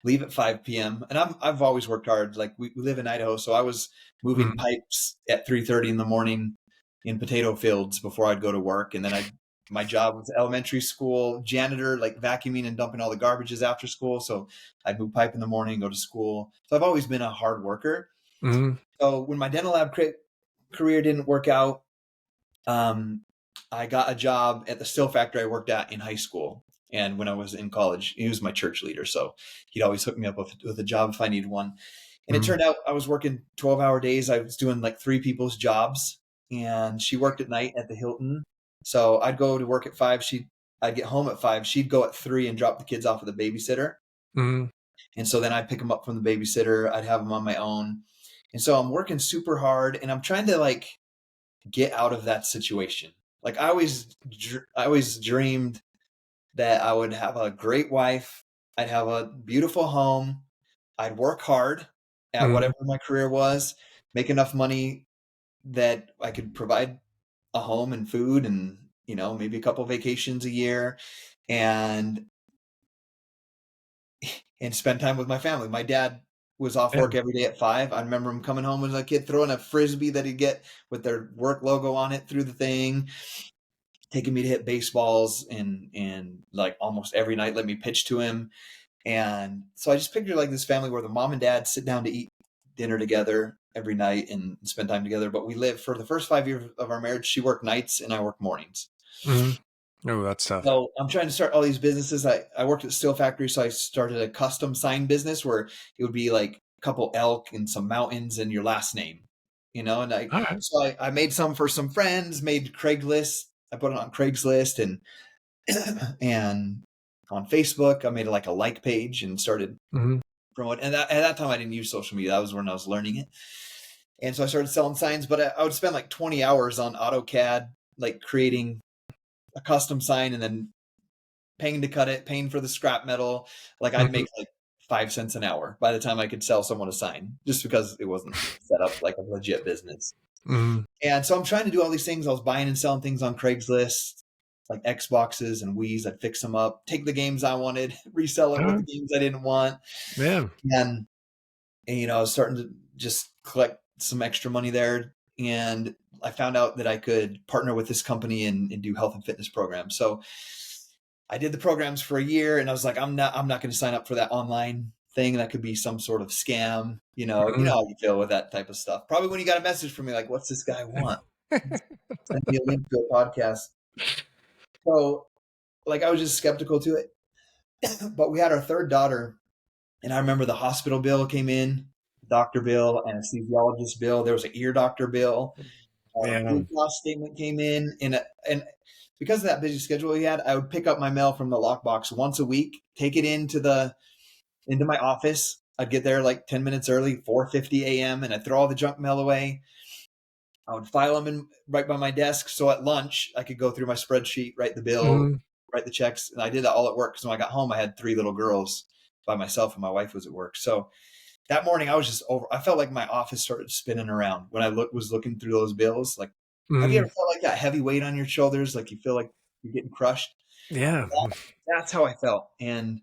leave at 5 p.m. And I've always worked hard. Like we live in Idaho, so I was moving Mm, pipes at 3:30 in the morning in potato fields before I'd go to work. And then my job was elementary school janitor, like vacuuming and dumping all the garbages after school. So I'd move pipe in the morning, go to school. So I've always been a hard worker. mm, So when my dental lab career didn't work out, um, I got a job at the steel factory I worked at in high school. And when I was in college, he was my church leader. So he'd always hook me up with a job if I needed one. And it mm, turned out I was working 12-hour days. I was doing like three people's jobs. And she worked at night at the Hilton. So I'd go to work at 5. I'd get home at 5. She'd go at 3 and drop the kids off with a babysitter. mm, And so then I'd pick them up from the babysitter. I'd have them on my own. And so I'm working super hard and I'm trying to like get out of that situation. Like I always dreamed that I would have a great wife. I'd have a beautiful home. I'd work hard at mm, whatever my career was, make enough money that I could provide a home and food and, maybe a couple vacations a year and spend time with my family. My dad was off yeah. work every day at 5. I remember him coming home as a kid, throwing a frisbee that he'd get with their work logo on it through the thing, taking me to hit baseballs and like almost every night let me pitch to him. And so I just pictured like this family where the mom and dad sit down to eat dinner together every night and spend time together. But we lived for the first 5 years of our marriage. She worked nights and I worked mornings. Mm. Oh, that's tough. So I'm trying to start all these businesses. I worked at the steel factory, so I started a custom sign business where it would be like a couple elk and some mountains and your last name, and All right. I made some for some friends, made Craigslist. I put it on Craigslist and and on Facebook. I made like a like page and started Mm, promoting. And at that time, I didn't use social media. That was when I was learning it. And so I started selling signs, but I would spend like 20 hours on AutoCAD, like creating a custom sign and then paying to cut it, paying for the scrap metal. Like I'd mm, make like 5 cents an hour by the time I could sell someone a sign, just because it wasn't set up like a legit business. mm, And so I'm trying to do all these things. I was buying and selling things on Craigslist, like Xboxes and Wii's. I'd fix them up, take the games I wanted, resell it all with right. the games I didn't want. Yeah. And, I was starting to just collect some extra money there. And I found out that I could partner with this company and do health and fitness programs. So I did the programs for a year and I was like, I'm not going to sign up for that online thing. That could be some sort of scam. You know Mm. how you feel with that type of stuff. Probably when you got a message from me, like, what's this guy want? Send me a link to a podcast. So like, I was just skeptical to it, but we had our third daughter and I remember the hospital bill came in, doctor bill, anesthesiologist bill. There was an ear doctor bill. Yeah. Food cost statement came in, and because of that busy schedule we had, I would pick up my mail from the lockbox once a week, take it into my office. I'd get there like 10 minutes early, 4:50 a.m., and I'd throw all the junk mail away. I would file them in right by my desk, so at lunch I could go through my spreadsheet, write the bill, Mm, write the checks, and I did that all at work. So when I got home, I had 3 little girls by myself, and my wife was at work. So that morning I was just over. I felt like my office started spinning around when I was looking through those bills. Like, have you ever mm, felt like that heavy weight on your shoulders? Like you feel like you're getting crushed? yeah. That's how I felt. And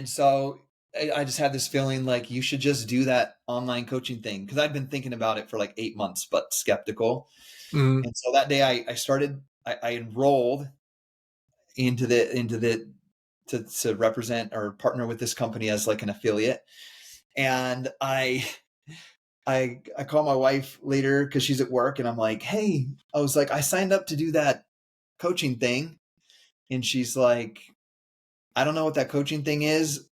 so I just had this feeling like you should just do that online coaching thing. Because I'd been thinking about it for like 8 months, but skeptical. Mm, And so that day I started, I enrolled into the to represent or partner with this company as like an affiliate. And I call my wife later because she's at work and I'm like, hey, I was like, I signed up to do that coaching thing. And she's like, I don't know what that coaching thing is,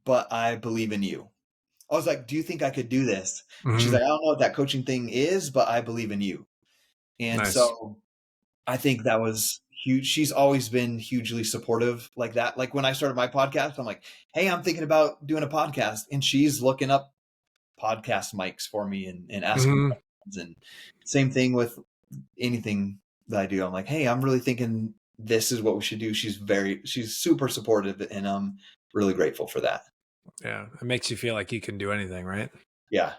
but I believe in you. I was like, do you think I could do this? And she's mm, like, I don't know what that coaching thing is, but I believe in you. And nice. so I think that was huge. She's always been hugely supportive like that. Like when I started my podcast, I'm like, hey, I'm thinking about doing a podcast. And she's looking up podcast mics for me and asking Mm, questions. And same thing with anything that I do, I'm like, hey, I'm really thinking this is what we should do. She's super supportive, and I'm really grateful for that. Yeah. It makes you feel like you can do anything, right? Yeah.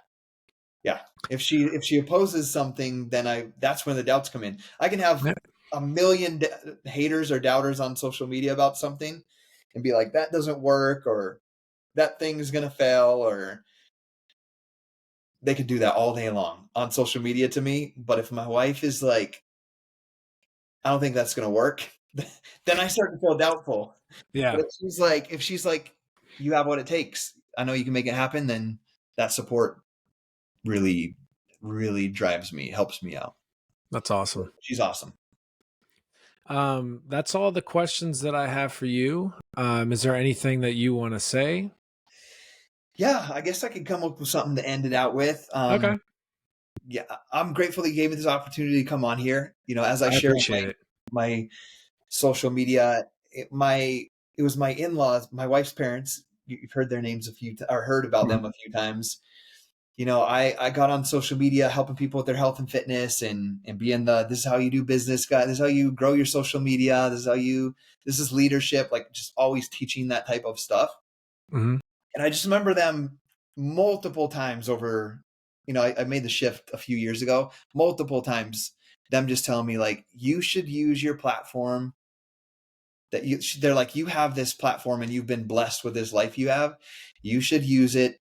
Yeah. If she opposes something, then that's when the doubts come in. I can have Yeah. a million haters or doubters on social media about something and be like, that doesn't work, or that thing's going to fail, or they could do that all day long on social media to me. But if my wife is like, I don't think that's going to work, then I start to feel doubtful. But Yeah. if she's like, you have what it takes, I know you can make it happen, then that support really, really drives me, helps me out. That's awesome. She's awesome. That's all the questions that I have for you. Is there anything that you want to say? Yeah, I guess I could come up with something to end it out with. Okay. Yeah, I'm grateful that you gave me this opportunity to come on here. As I I share on appreciate it. my social media, it was my in-laws, my wife's parents. You've heard their names or heard about Mhm. them a few times. I got on social media helping people with their health and fitness, and being this is how you do business, guy. This is how you grow your social media. This is leadership, like just always teaching that type of stuff. Mhm. And I just remember them multiple times over, I made the shift a few years ago, multiple times, them just telling me like, you should use your platform they're like, you have this platform and you've been blessed with this life you have. You should use it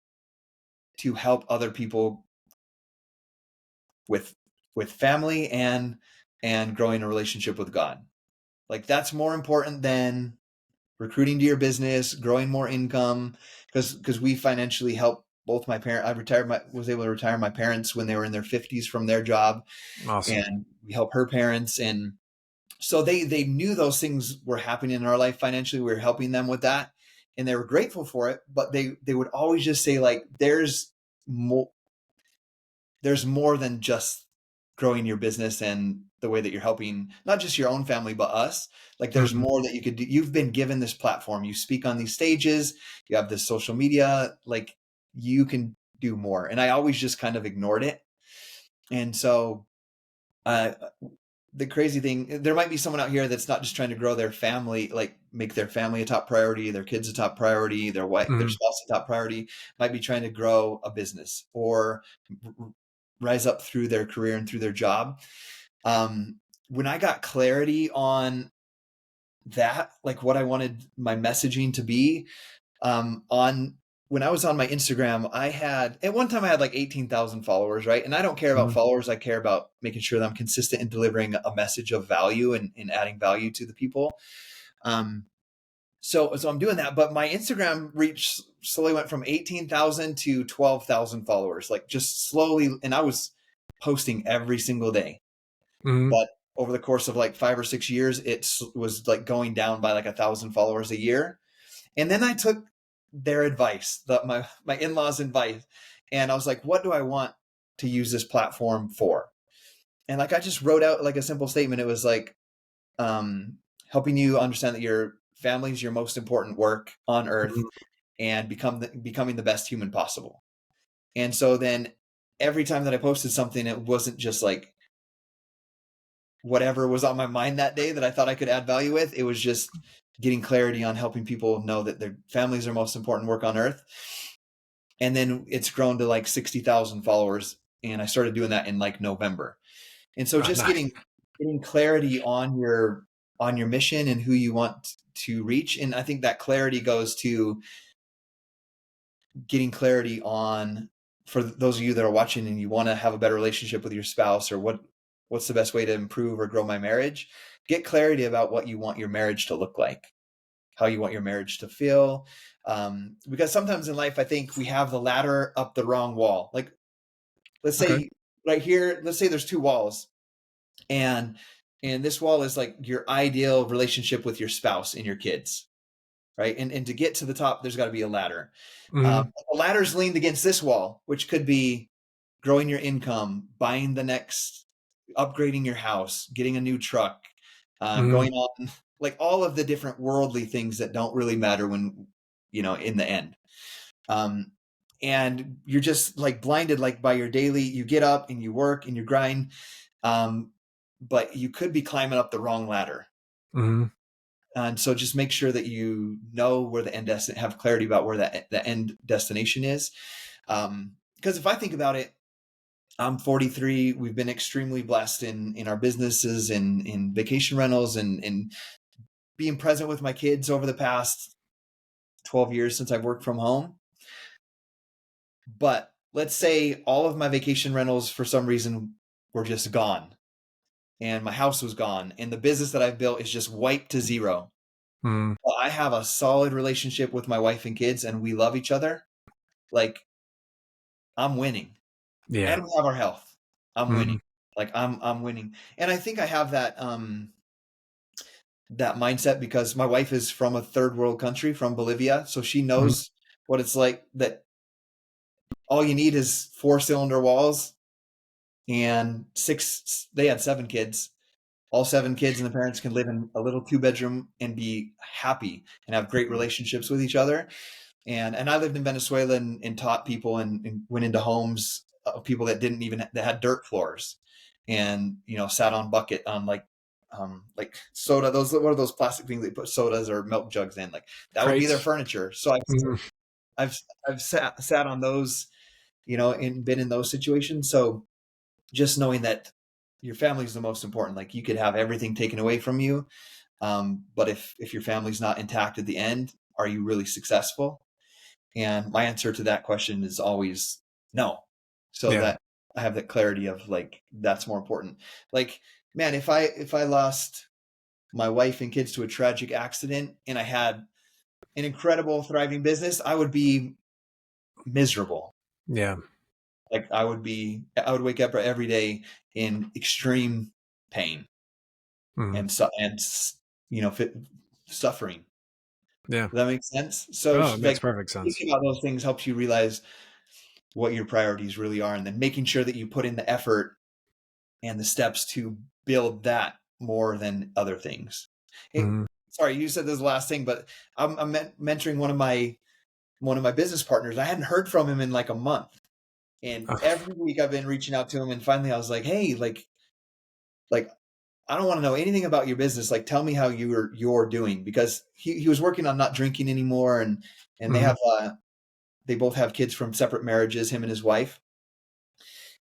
to help other people with family and growing a relationship with God. Like that's more important than recruiting to your business, growing more income, because we financially help both my parents. Was able to retire my parents when they were in their 50s from their job, Awesome. and we help her parents. And so they knew those things were happening in our life financially. We were helping them with that, and they were grateful for it. But they would always just say like, more there's more than just growing your business and the way that you're helping not just your own family but us. Like there's Mhm. more that you could do. You've been given this platform, you speak on these stages, you have this social media, like you can do more. And I always just kind of ignored it. And so uh the crazy thing, there might be someone out here that's not just trying to grow their family, like make their family a top priority, their kids a top priority, their wife, their Mhm. spouse a top priority, might be trying to grow a business or rise up through their career and through their job. When I got clarity on that, like what I wanted my messaging to be, on when I was on my Instagram, at one time I had like 18,000 followers, right? And I don't care about Mhm. followers. I care about making sure that I'm consistent in delivering a message of value and adding value to the people. Um, so I'm doing that, but my Instagram reach slowly went from 18,000 to 12,000 followers, like just slowly. And I was posting every single day, Mhm. but over the course of like 5 or 6 years, was like going down by like 1,000 followers a year. And then I took their advice, my in-laws' advice, and I was like, what do I want to use this platform for? And like I just wrote out like a simple statement. It was like, um, helping you understand that your family is your most important work on earth, Mhm. and becoming the best human possible. And so then every time that I posted something, it wasn't just like whatever was on my mind that day that I thought I could add value with. It was just getting clarity on helping people know that their families are most important work on earth. And then it's grown to like 60,000 followers. And I started doing that in like November. And so Oh, just nice. getting clarity on your mission and who you want to reach. And I think that clarity goes to getting clarity on, for those of you that are watching and you want to have a better relationship with your spouse, or what's the best way to improve or grow my marriage, get clarity about what you want your marriage to look like, how you want your marriage to feel. Because sometimes in life, I think we have the ladder up the wrong wall. Like, let's Okay. say right here, let's say there's two walls, and this wall is like your ideal relationship with your spouse and your kids, right? And to get to the top, there's got to be a ladder. Mhm. The ladder's leaned against this wall, which could be growing your income, buying the next, upgrading your house, getting a new truck, Mhm. going on, like all of the different worldly things that don't really matter when, in the end. Um, and you're just like blinded, like by your daily, you get up and you work and you grind. but you could be climbing up the wrong ladder. Mm-hmm. And so just make sure that you know where the end destination, have clarity about where the end destination is. Because if I think about it, I'm 43. We've been extremely blessed in our businesses, in vacation rentals, and being present with my kids over the past 12 years since I've worked from home. But let's say all of my vacation rentals for some reason were just gone, and my house was gone, and the business that I've built is just wiped to zero. Mm-hmm. Well, I have a solid relationship with my wife and kids, and we love each other. Like, I'm winning, Yeah. and we have our health. I'm Mm-hmm. winning. Like, I'm winning, and I think I have that mindset because my wife is from a third world country, from Bolivia, so she Mm-hmm. knows what it's like. That all you need is 4-cylinder walls and six. They had 7 kids. All 7 kids and the parents can live in a little 2-bedroom and be happy and have great relationships with each other. And I lived in Venezuela and taught people and went into homes of people that didn't even that had dirt floors, and sat on bucket on like soda. Those, what are those plastic things they put sodas or milk jugs in? Like that would be their Crates. furniture. So Mm-hmm. I've sat on those, and been in those situations. So just knowing that your family is the most important. Like you could have everything taken away from you, but if your family's not intact at the end, are you really successful? And my answer to that question is always no. So Yeah. that I have that clarity of like that's more important. Like, man, if I lost my wife and kids to a tragic accident and I had an incredible thriving business, I would be miserable. Yeah. Like I would wake up every day in extreme pain Mm-hmm. and suffering. Yeah. Does that make sense? So Oh, it makes like perfect sense. thinking about those things helps you realize what your priorities really are, and then making sure that you put in the effort and the steps to build that more than other things. Hey, Mm-hmm. sorry, you said this is the last thing, but I'm mentoring one of my business partners. I hadn't heard from him in like a month, and Oh, every week I've been reaching out to him, and finally I was like, hey, like I don't want to know anything about your business. Like, tell me how you're doing, because he was working on not drinking anymore, and mm-hmm. they both have kids from separate marriages, him and his wife.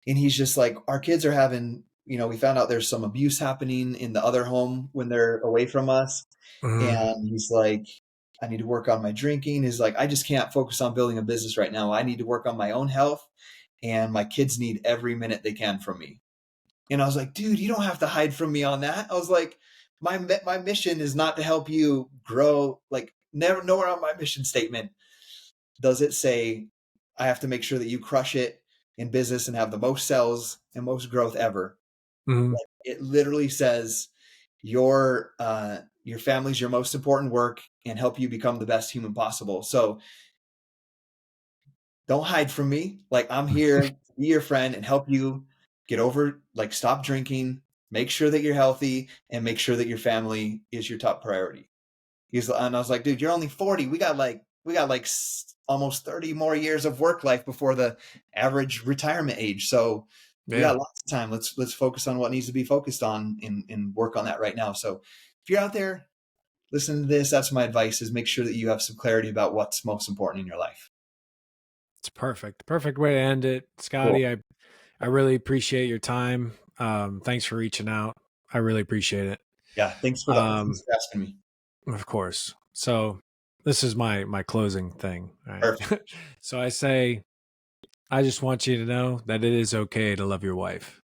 And he's just like, our kids are having, we found out there's some abuse happening in the other home when they're away from us. Mm-hmm. And he's like, I need to work on my drinking. He's like, I just can't focus on building a business right now. I need to work on my own health, and my kids need every minute they can from me. And I was like, dude, you don't have to hide from me on that. I was like, my mission is not to help you grow. Like, never, nowhere on my mission statement does it say I have to make sure that you crush it in business and have the most sales and most growth ever. Mm-hmm. It literally says your family's your most important work, and help you become the best human possible. So don't hide from me. Like, I'm here to be your friend and help you get over, like, stop drinking, make sure that you're healthy, and make sure that your family is your top priority. And I was like, dude, you're only 40. We got like almost 30 more years of work life before the average retirement age. So we Yeah. got lots of time. Let's focus on what needs to be focused on and work on that right now. So if you're out there listening to this, that's my advice: is make sure that you have some clarity about what's most important in your life. It's perfect. Perfect way to end it. Cool. Scottie, I really appreciate your time. Thanks for reaching out. I really appreciate it. Yeah. Thanks Um, for asking me. of course. So this is my closing thing. Right. Perfect. So I say, I just want you to know that it is okay to love your wife.